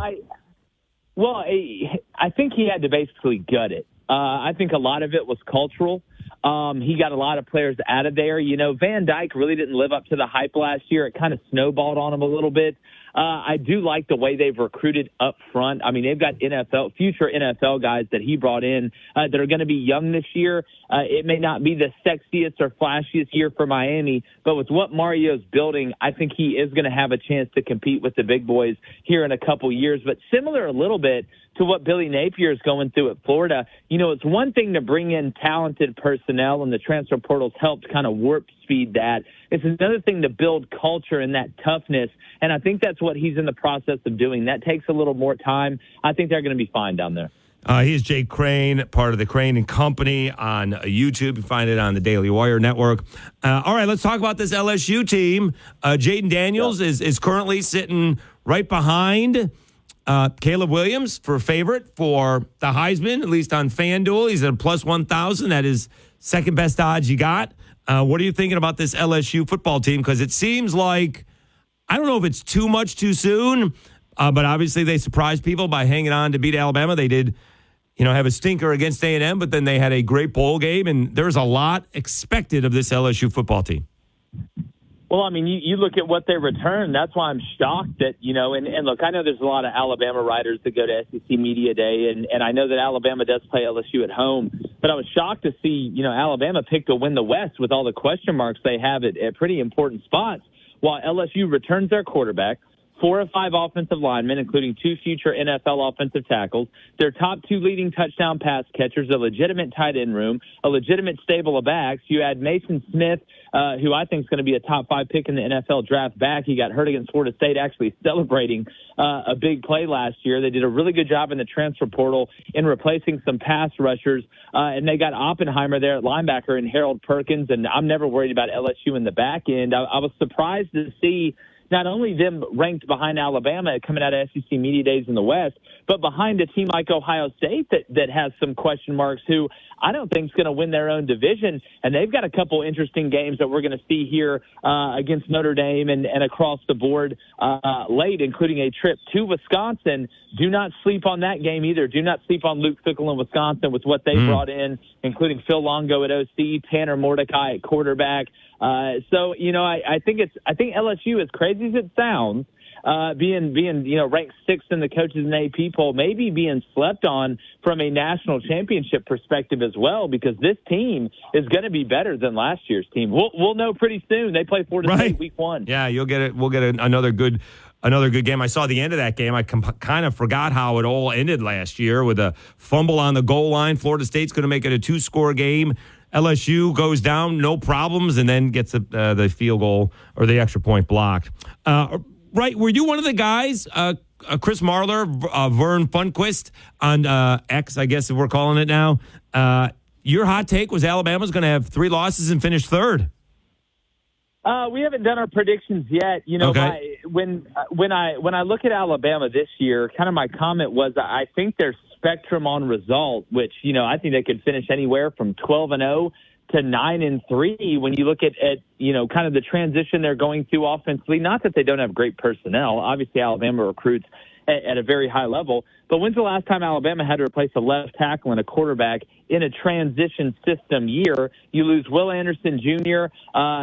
I think he had to basically gut it. I think a lot of it was cultural. He got a lot of players out of there. Van Dyke really didn't live up to the hype last year. It kind of snowballed on him a little bit. I do like the way they've recruited up front. I mean, they've got future NFL guys that he brought in that are going to be young this year. It may not be the sexiest or flashiest year for Miami, but with what Mario's building, I think he is going to have a chance to compete with the big boys here in a couple years. But similar a little bit to what Billy Napier is going through at Florida. It's one thing to bring in talented personnel, and the transfer portal's helped kind of warp speed that. It's another thing to build culture and that toughness, and I think that's what he's in the process of doing. That takes a little more time. I think they're going to be fine down there. He is Jake Crane, part of the Crane and Company on YouTube. You find it on the Daily Wire network. All right, let's talk about this LSU team. Jaden Daniels is currently sitting right behind Caleb Williams for favorite for the Heisman, at least on FanDuel. He's at a plus 1,000. That is second best odds you got. What are you thinking about this LSU football team? Because it seems like, I don't know if it's too much too soon, but obviously they surprised people by hanging on to beat Alabama. They did, have a stinker against A&M, but then they had a great bowl game, and there's a lot expected of this LSU football team. Well, I mean, you look at what they returned. That's why I'm shocked that, and look, I know there's a lot of Alabama writers that go to SEC Media Day, and I know that Alabama does play LSU at home, but I was shocked to see, Alabama pick to win the West with all the question marks they have at pretty important spots, while LSU returns their quarterback, 4 of 5 offensive linemen, including 2 future NFL offensive tackles, their top 2 leading touchdown pass catchers, a legitimate tight end room, a legitimate stable of backs. You add Mason Smith, who I think is going to be a top 5 pick in the NFL draft back. He got hurt against Florida State, actually celebrating a big play last year. They did a really good job in the transfer portal in replacing some pass rushers, and they got Oppenheimer there at linebacker and Harold Perkins, and I'm never worried about LSU in the back end. I was surprised to see not only them ranked behind Alabama coming out of SEC Media Days in the West, but behind a team like Ohio State that has some question marks, who I don't think is going to win their own division. And they've got a couple interesting games that we're going to see here against Notre Dame and across the board late, including a trip to Wisconsin. Do not sleep on that game either. Do not sleep on Luke Fickell in Wisconsin with what they brought in, including Phil Longo at OC, Tanner Mordecai at quarterback. So, I think LSU, as crazy as it sounds, being ranked 6th in the coaches and AP poll, maybe being slept on from a national championship perspective as well, because this team is going to be better than last year's team. We'll know pretty soon. They play Florida State week 1. Yeah, you'll get it. We'll get another good game. I saw the end of that game. I kind of forgot how it all ended last year with a fumble on the goal line. Florida State's going to make it a 2-score game. LSU goes down, no problems, and then gets the field goal or the extra point blocked. Right, were you one of the guys, Chris Marler, Vern Funquist on X, I guess if we're calling it now? Your hot take was Alabama's going to have 3 losses and finish 3rd. We haven't done our predictions yet. Okay. When I look at Alabama this year, kind of my comment was I think their spectrum on result, which I think they could finish anywhere from 12-0 to 9-3. When you look at kind of the transition they're going through offensively, not that they don't have great personnel. Obviously, Alabama recruits at a very high level. But when's the last time Alabama had to replace a left tackle and a quarterback in a transition system year? You lose Will Anderson Jr.,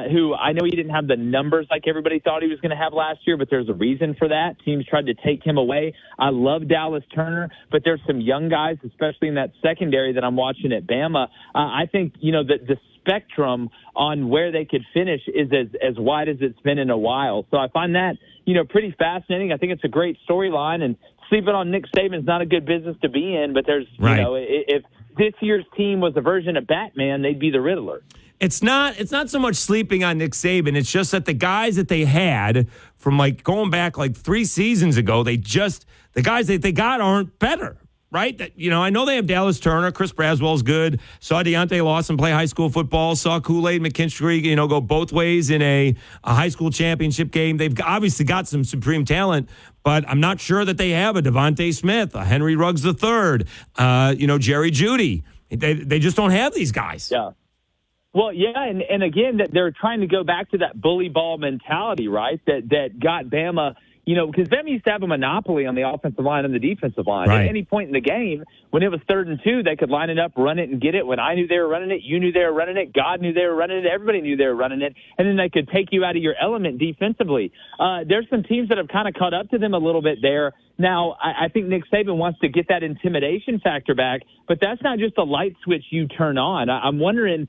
who I know he didn't have the numbers like everybody thought he was going to have last year, but there's a reason for that. Teams tried to take him away. I love Dallas Turner, but there's some young guys, especially in that secondary that I'm watching at Bama. I think, the spectrum on where they could finish is as wide as it's been in a while. So I find that, pretty fascinating. I think it's a great storyline, and sleeping on Nick Saban is not a good business to be in, but there's, if this year's team was a version of Batman, they'd be the Riddler. It's not so much sleeping on Nick Saban. It's just that the guys that they had from going back 3 seasons ago, the guys that they got aren't better. Right? I know they have Dallas Turner. Chris Braswell's good. Saw Deontay Lawson play high school football. Saw Kool-Aid McKinstry, go both ways in a high school championship game. They've obviously got some supreme talent, but I'm not sure that they have a Devontae Smith, a Henry Ruggs III, Jerry Jeudy. They just don't have these guys. Yeah. Well, yeah, and again, that they're trying to go back to that bully ball mentality, right? That got Bama. Because Bama used to have a monopoly on the offensive line and the defensive line. Right. At any point in the game, when it was 3rd and 2, they could line it up, run it, and get it. When I knew they were running it, you knew they were running it, God knew they were running it, everybody knew they were running it, and then they could take you out of your element defensively. There's some teams that have kind of caught up to them a little bit there. Now, I think Nick Saban wants to get that intimidation factor back, but that's not just a light switch you turn on. I'm wondering,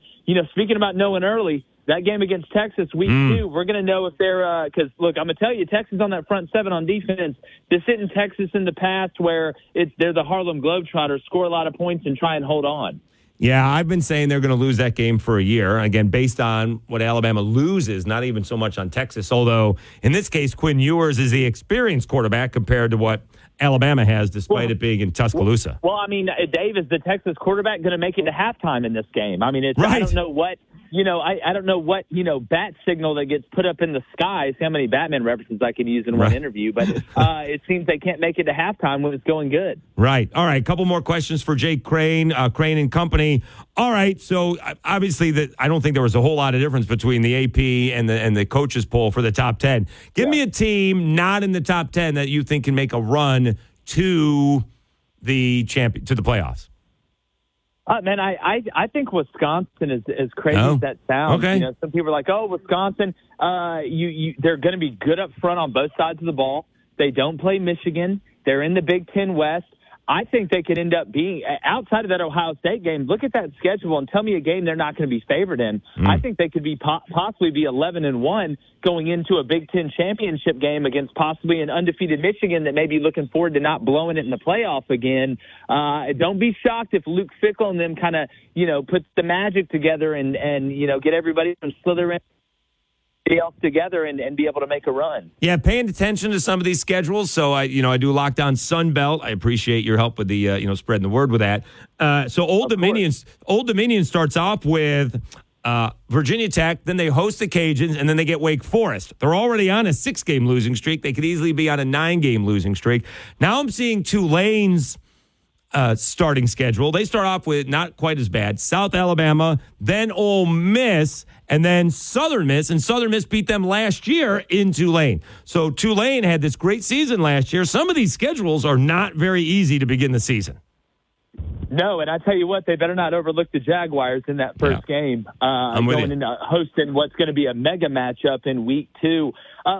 speaking about knowing early, that game against Texas week 2, we're going to know if they're because, look, I'm going to tell you, Texas on that front 7 on defense, this isn't Texas in the past where they're the Harlem Globetrotters, score a lot of points and try and hold on. Yeah, I've been saying they're going to lose that game for a year. Again, based on what Alabama loses, not even so much on Texas, although in this case, Quinn Ewers is the experienced quarterback compared to what Alabama has, despite it being in Tuscaloosa. Well, I mean, Dave, is the Texas quarterback going to make it to halftime in this game? I mean, I don't know what – I don't know what, bat signal that gets put up in the sky. See how many Batman references I can use in one interview. But it seems they can't make it to halftime when it's going good. Right. All right. A couple more questions for Jake Crane, Crane and Company. All right. So, obviously, I don't think there was a whole lot of difference between the AP and the coaches poll for the top 10. Give me a team not in the top 10 that you think can make a run to the playoffs. Man, I think Wisconsin is as crazy as that sounds. Okay. Some people are like, "Oh, Wisconsin, they're going to be good up front on both sides of the ball. They don't play Michigan. They're in the Big Ten West. I think they could end up being, outside of that Ohio State game, look at that schedule and tell me a game they're not going to be favored in. I think they could be possibly be 11-1 going into a Big Ten championship game against possibly an undefeated Michigan that may be looking forward to not blowing it in the playoff again. Don't be shocked if Luke Fickell and them kind of, puts the magic together and get everybody from Slytherin else together and be able to make a run. Yeah, paying attention to some of these schedules. So I do Lockdown Sun Belt. I appreciate your help with the spreading the word with that. So Old Dominion starts off with Virginia Tech, then they host the Cajuns, and then they get Wake Forest. They're already on a 6-game losing streak. They could easily be on a 9-game losing streak. Now I'm seeing Tulane's starting schedule. They start off with not quite as bad. South Alabama, then Ole Miss, and then Southern Miss. And Southern Miss beat them last year in Tulane. So Tulane had this great season last year. Some of these schedules are not very easy to begin the season. No, and I tell you what, they better not overlook the Jaguars in that first game. Going into hosting what's going to be a mega matchup in week 2.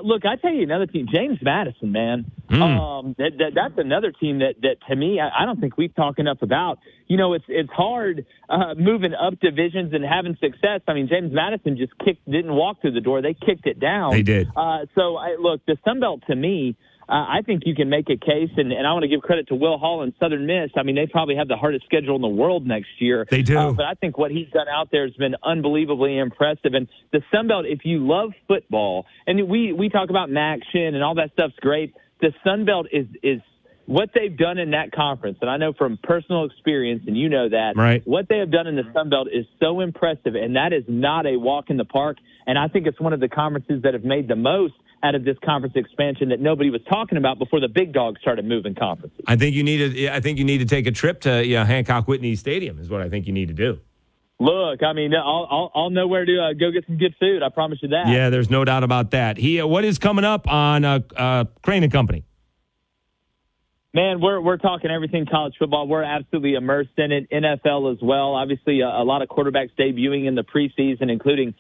Look, I tell you another team, James Madison, man. That's another team that to me, I don't think we've talked enough about. It's hard moving up divisions and having success. I mean, James Madison just didn't walk through the door. They kicked it down. They did. Look, the Sun Belt to me, I think you can make a case, and I want to give credit to Will Hall and Southern Miss. I mean, they probably have the hardest schedule in the world next year. They do. But I think what he's done out there has been unbelievably impressive. And the Sun Belt, if you love football, and we talk about Maction and all that stuff's great, the Sun Belt is what they've done in that conference. And I know from personal experience, and you know that, right, what they have done in the Sun Belt is so impressive, and that is not a walk in the park. And I think it's one of the conferences that have made the most out of this conference expansion that nobody was talking about before the big dogs started moving conferences. I think you need to take a trip to Hancock Whitney Stadium is what I think you need to do. Look, I mean, I'll know where to go get some good food. I promise you that. Yeah, there's no doubt about that. What is coming up on Crane and Company? Man, we're talking everything college football. We're absolutely immersed in it. NFL as well. Obviously, a lot of quarterbacks debuting in the preseason, including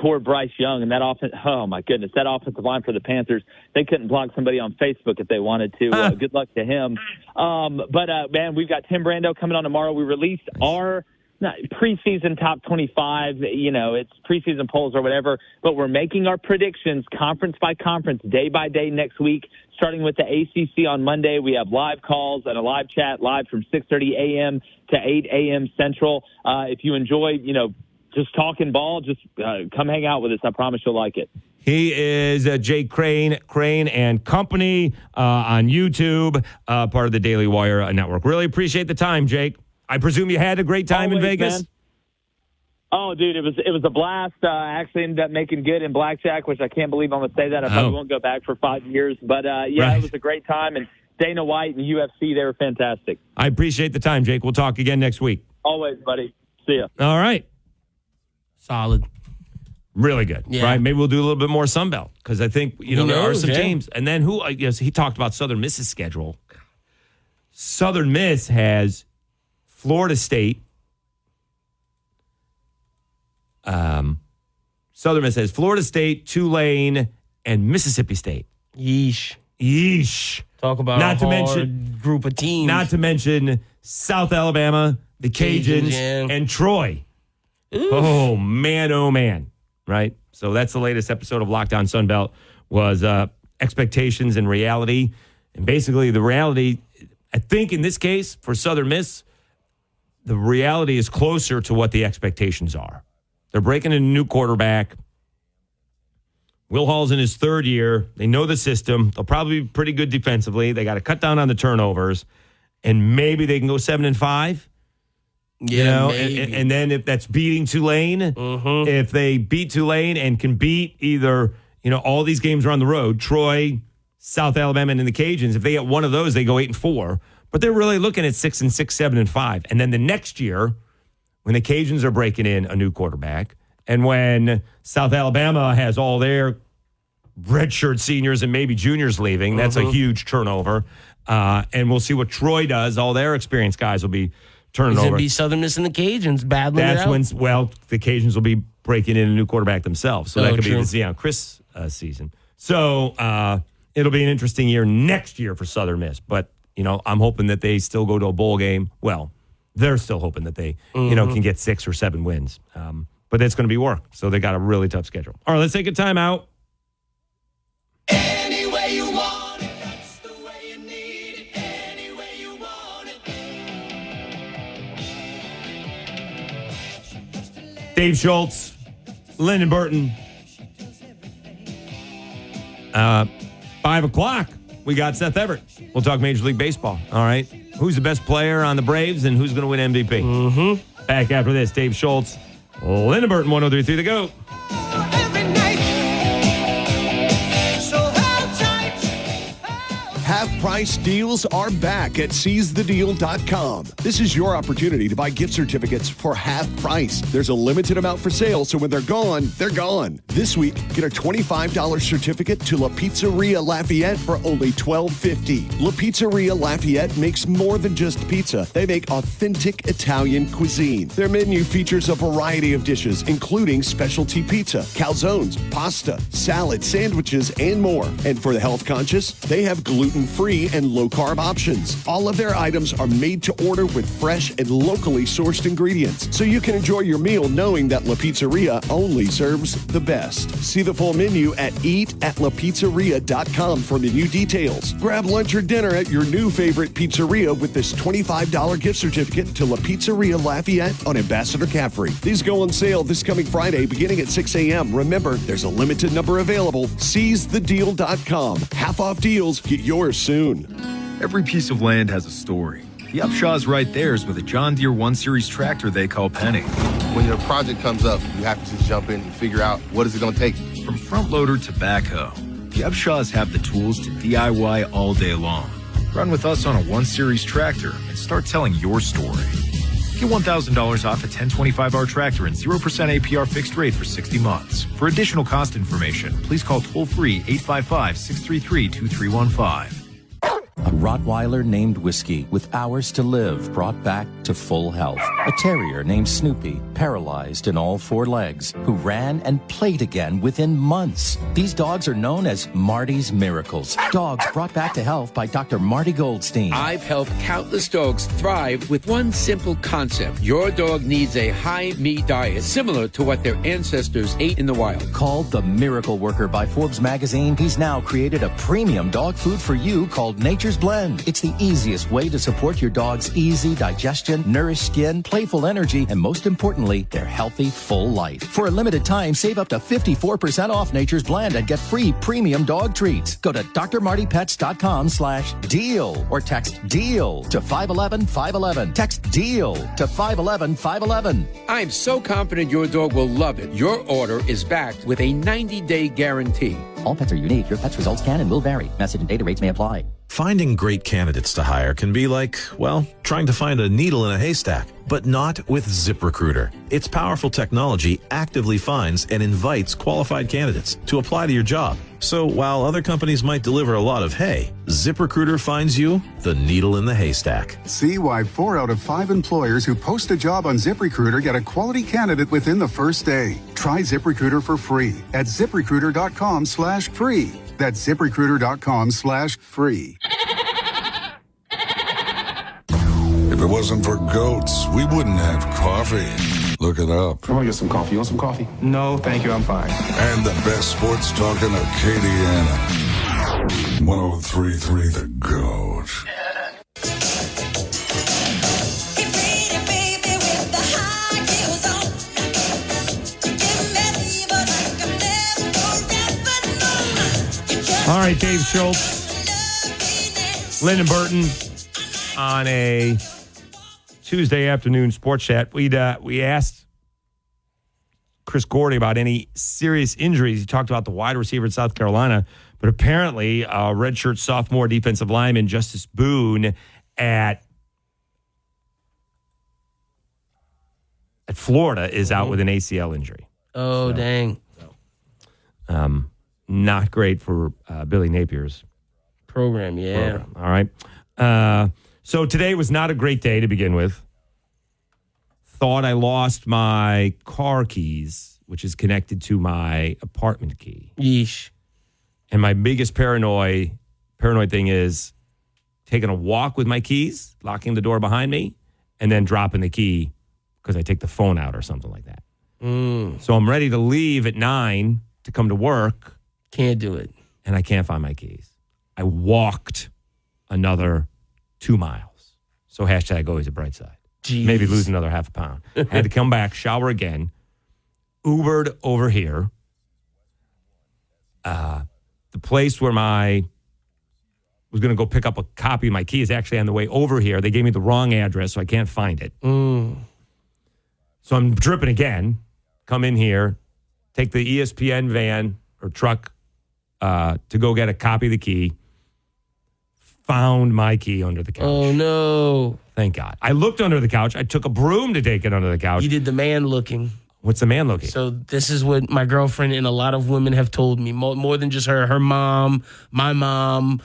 poor Bryce Young and that offense. Oh my goodness, that offensive line for the Panthers. They couldn't block somebody on Facebook if they wanted to. Good luck to him. Man, we've got Tim Brando coming on tomorrow. We released our preseason top 25. It's preseason polls or whatever, but we're making our predictions conference by conference, day by day next week. Starting with the ACC on Monday, we have live calls and a live chat live from 6:30 a.m. to 8 a.m. Central. If you enjoy, just talking ball, just come hang out with us. I promise you'll like it. He is Jake Crane and Company on YouTube, part of the Daily Wire Network. Really appreciate the time, Jake. I presume you had a great time in Vegas? Man. Oh, dude, it was a blast. I actually ended up making good in blackjack, which I can't believe I'm going to say that. I probably won't go back for 5 years. But, It was a great time. And Dana White and UFC, they were fantastic. I appreciate the time, Jake. We'll talk again next week. Always, buddy. See ya. All right. Solid. Really good, right? Maybe we'll do a little bit more Sunbelt because I think, there are some teams. And then he talked about Southern Miss's schedule. Southern Miss has Florida State. Southern Miss has Florida State, Tulane, and Mississippi State. Yeesh. Talk about a hard group of teams. Not to mention South Alabama, the Cajuns, and Troy. Oof. Oh, man. Right? So that's the latest episode of Lockdown Sunbelt was expectations and reality. And basically the reality, I think in this case, for Southern Miss, the reality is closer to what the expectations are. They're breaking in a new quarterback. Will Hall's in his third year. They know the system. They'll probably be pretty good defensively. They got to cut down on the turnovers. And maybe they can go 7-5. Maybe. And then if that's beating Tulane, if they beat Tulane and can beat either, all these games are on the road, Troy, South Alabama, and the Cajuns, if they get one of those, they go 8-4. But they're really looking at 6-6, 7-5. And then the next year, when the Cajuns are breaking in a new quarterback, and when South Alabama has all their redshirt seniors and maybe juniors leaving, that's a huge turnover. And we'll see what Troy does. All their experienced guys will be turning over. It's going to be Southern Miss and the Cajuns battling it out. The Cajuns will be breaking in a new quarterback themselves. So that could be the Zion Chris season. So it'll be an interesting year next year for Southern Miss. But I'm hoping that they still go to a bowl game. Well, they're still hoping that they, can get 6 or 7 wins. But it's going to be work. So they got a really tough schedule. All right, let's take a timeout. Any way you want it, that's the way you need it. Any way you want it. Dave Schultz, Lyndon Burton. 5 o'clock, we got Seth Everett. We'll talk Major League Baseball. All right. Who's the best player on the Braves and who's going to win MVP? Mm-hmm. Back after this, Dave Schultz, Lyndon Burton, 103.3 The GOAT. Half-price deals are back at seizethedeal.com. This is your opportunity to buy gift certificates for half price. There's a limited amount for sale, so when they're gone, they're gone. This week, get a $25 certificate to La Pizzeria Lafayette for only $12.50. La Pizzeria Lafayette makes more than just pizza. They make authentic Italian cuisine. Their menu features a variety of dishes, including specialty pizza, calzones, pasta, salad, sandwiches, and more. And for the health conscious, they have gluten-free and low-carb options. All of their items are made to order with fresh and locally sourced ingredients, so you can enjoy your meal knowing that La Pizzeria only serves the best. See the full menu at eatatLaPizzeria.com for menu details. Grab lunch or dinner at your new favorite pizzeria with this $25 gift certificate to La Pizzeria Lafayette on Ambassador Caffrey. These go on sale this coming Friday beginning at 6 a.m. Remember, there's a limited number available. SeizeTheDeal.com. Half off deals. Get yours soon. Every piece of land has a story. The Upshaw's right there is with a John Deere 1 Series tractor they call Penny. When your project comes up, you have to just jump in and figure out what is it going to take. From front loader to backhoe, the Upshaws have the tools to DIY all day long. Run with us on a 1 Series tractor and start telling your story. Get $1,000 off a 1025R tractor and 0% APR fixed rate for 60 months. For additional cost information, please call toll-free 855-633-2315. A Rottweiler named Whiskey with hours to live brought back to full health. A terrier named Snoopy, paralyzed in all 4 legs, who ran and played again within months. These dogs are known as Marty's Miracles. Dogs brought back to health by Dr. Marty Goldstein. I've helped countless dogs thrive with one simple concept. Your dog needs a high-meat diet similar to what their ancestors ate in the wild. Called the Miracle Worker by Forbes magazine, he's now created a premium dog food for you called Nature's Blend. It's the easiest way to support your dog's easy digestion, nourished skin, playful energy, and most importantly, their healthy, full life. For a limited time, save up to 54% off Nature's Blend and get free premium dog treats. Go to drmartypets.com/deal or text DEAL to 511-511. Text DEAL to 511-511. I'm so confident your dog will love it. Your order is backed with a 90-day guarantee. All pets are unique. Your pet's results can and will vary. Message and data rates may apply. Finding great candidates to hire can be like, well, trying to find a needle in a haystack, but not with ZipRecruiter. Its powerful technology actively finds and invites qualified candidates to apply to your job. So while other companies might deliver a lot of hay, ZipRecruiter finds you the needle in the haystack. See why 4 out of 5 employers who post a job on ZipRecruiter get a quality candidate within the first day. Try ZipRecruiter for free at ZipRecruiter.com/free. That's ZipRecruiter.com/free. If it wasn't for goats, we wouldn't have coffee. Look it up. I want to get some coffee. You want some coffee? No, thank you. I'm fine. And the best sports talk in Acadiana. 103.3 The GOAT. All right, Dave Schultz, Lyndon Burton on a Tuesday afternoon sports chat. We asked Chris Gordy about any serious injuries. He talked about the wide receiver in South Carolina, but apparently redshirt sophomore defensive lineman Justice Boone at Florida is out with an ACL injury. Oh, dang. Not great for Billy Napier's program. All right. So today was not a great day to begin with. Thought I lost my car keys, which is connected to my apartment key. Yeesh. And my biggest paranoid thing is taking a walk with my keys, locking the door behind me, and then dropping the key because I take the phone out or something like that. So I'm ready to leave at 9 to come to work. Can't do it. And I can't find my keys. I walked another 2 miles. So hashtag always a bright side. Jeez. Maybe lose another half a pound. Had to come back, shower again, Ubered over here. The place where was going to go pick up a copy of my key is actually on the way over here. They gave me the wrong address, so I can't find it. So I'm dripping again. Come in here, take the ESPN van or truck to go get a copy of the key. Found my key under the couch. Oh, no. Thank God. I looked under the couch. I took a broom to take it under the couch. You did the man looking. What's the man looking? So this is what my girlfriend and a lot of women have told me. More than just her mom, my mom,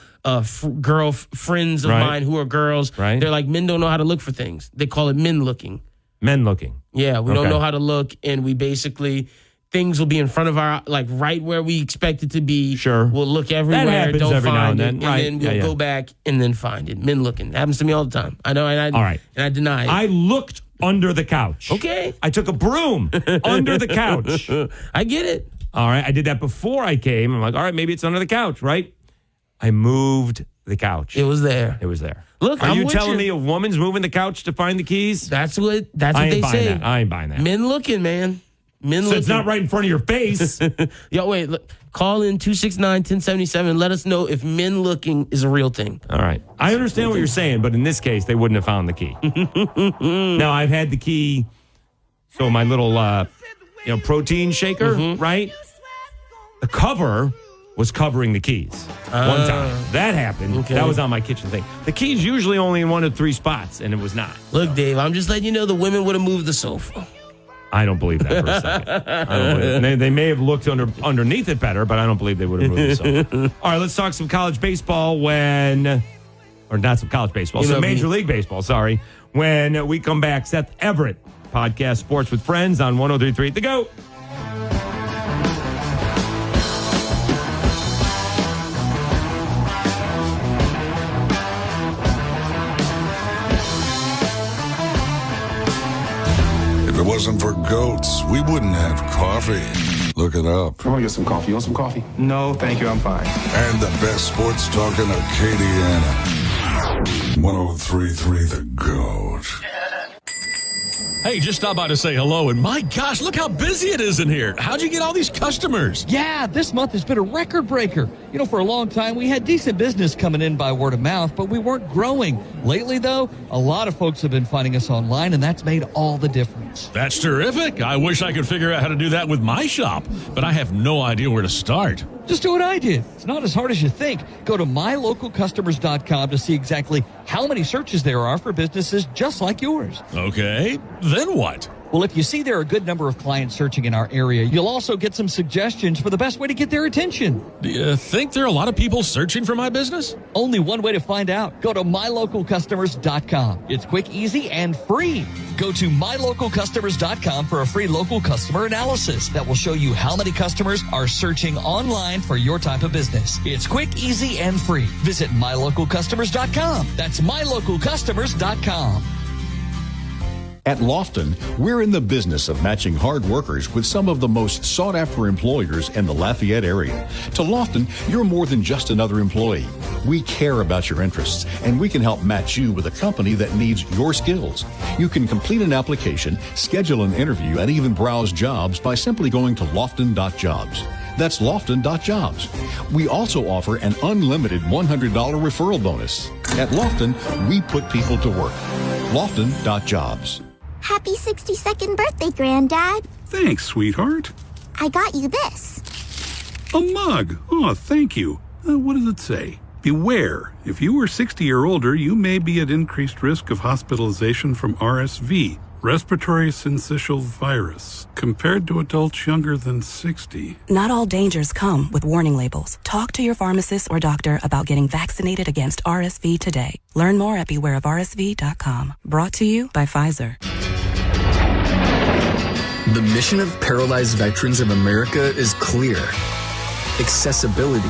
friends of mine who are girls. Right. They're like, men don't know how to look for things. They call it men looking. Men looking. Yeah, we don't know how to look, and we basically, things will be in front of our, like right where we expect it to be. Sure. We'll look everywhere, That happens don't every find now it, and then. Right. and then we'll go back and then find it. Men looking. Happens to me all the time. I know, and All right. And I deny it. I looked under the couch. Okay. I took a broom under the couch. I get it. All right. I did that before I came. I'm like, all right, maybe it's under the couch, right? I moved the couch. It was there. It was there. Look, Are I'm you with telling you. me a woman's moving the couch to find the keys? That's what I ain't they buying say. that. I ain't buying that. Men looking, man. Men So looking. it's not right in front of your face. Yo, wait. Look, call in 269-1077. Let us know if men looking is a real thing. All right. I understand what you're saying, but in this case, they wouldn't have found the key. Now, I've had the key. So my little, protein shaker, right? The cover was covering the keys one time. That happened. Okay. That was on my kitchen thing. The key's usually only in 1 of 3 spots, and it was not. Look, Dave, I'm just letting you know the women would have moved the sofa. I don't believe that for a second. I don't believe it. They may have looked underneath it better, but I don't believe they would have moved the sofa. All right, let's talk some college baseball or not some college baseball, some Major League Baseball, sorry. When we come back, Seth Everett, podcast Sports with Friends on 103.3 The GOAT. If it wasn't for goats, we wouldn't have coffee. Look it up. I'm gonna get some coffee. You want some coffee? No, thank you. I'm fine. And the best sports talk in Acadiana. 103.3 The GOAT. Hey, just stop by to say hello, and my gosh, look how busy it is in here. How'd you get all these customers? Yeah, this month has been a record breaker. You know, for a long time, we had decent business coming in by word of mouth, but we weren't growing. Lately, though, a lot of folks have been finding us online, and that's made all the difference. That's terrific. I wish I could figure out how to do that with my shop, but I have no idea where to start. Just do what I did. It's not as hard as you think. Go to mylocalcustomers.com to see exactly how many searches there are for businesses just like yours. Okay, then what? Well, if you see there are a good number of clients searching in our area, you'll also get some suggestions for the best way to get their attention. Do you think there are a lot of people searching for my business? Only one way to find out. Go to mylocalcustomers.com. It's quick, easy, and free. Go to mylocalcustomers.com for a free local customer analysis that will show you how many customers are searching online for your type of business. It's quick, easy, and free. Visit mylocalcustomers.com. That's mylocalcustomers.com. At Lofton, we're in the business of matching hard workers with some of the most sought-after employers in the Lafayette area. To Lofton, you're more than just another employee. We care about your interests, and we can help match you with a company that needs your skills. You can complete an application, schedule an interview, and even browse jobs by simply going to lofton.jobs. That's lofton.jobs. We also offer an unlimited $100 referral bonus. At Lofton, we put people to work. Lofton.jobs. Happy 62nd birthday, Granddad. Thanks, sweetheart. I got you this. A mug. Oh, thank you. What does it say? Beware. If you are 60 or older, you may be at increased risk of hospitalization from RSV, respiratory syncytial virus, compared to adults younger than 60. Not all dangers come with warning labels. Talk to your pharmacist or doctor about getting vaccinated against RSV today. Learn more at bewareofrsv.com. Brought to you by Pfizer. The mission of Paralyzed Veterans of America is clear. Accessibility.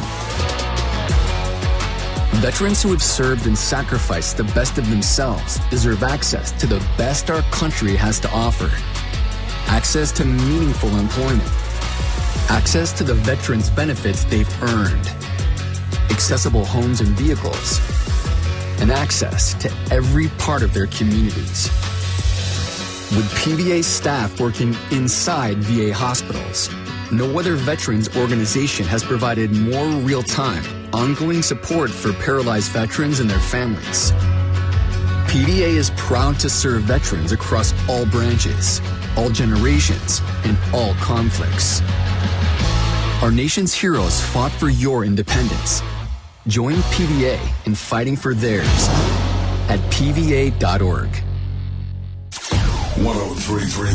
Veterans who have served and sacrificed the best of themselves deserve access to the best our country has to offer. Access to meaningful employment. Access to the veterans' benefits they've earned. Accessible homes and vehicles. And access to every part of their communities. With PVA staff working inside VA hospitals, no other veterans organization has provided more real-time, ongoing support for paralyzed veterans and their families. PVA is proud to serve veterans across all branches, all generations, and all conflicts. Our nation's heroes fought for your independence. Join PVA in fighting for theirs at pva.org. 1033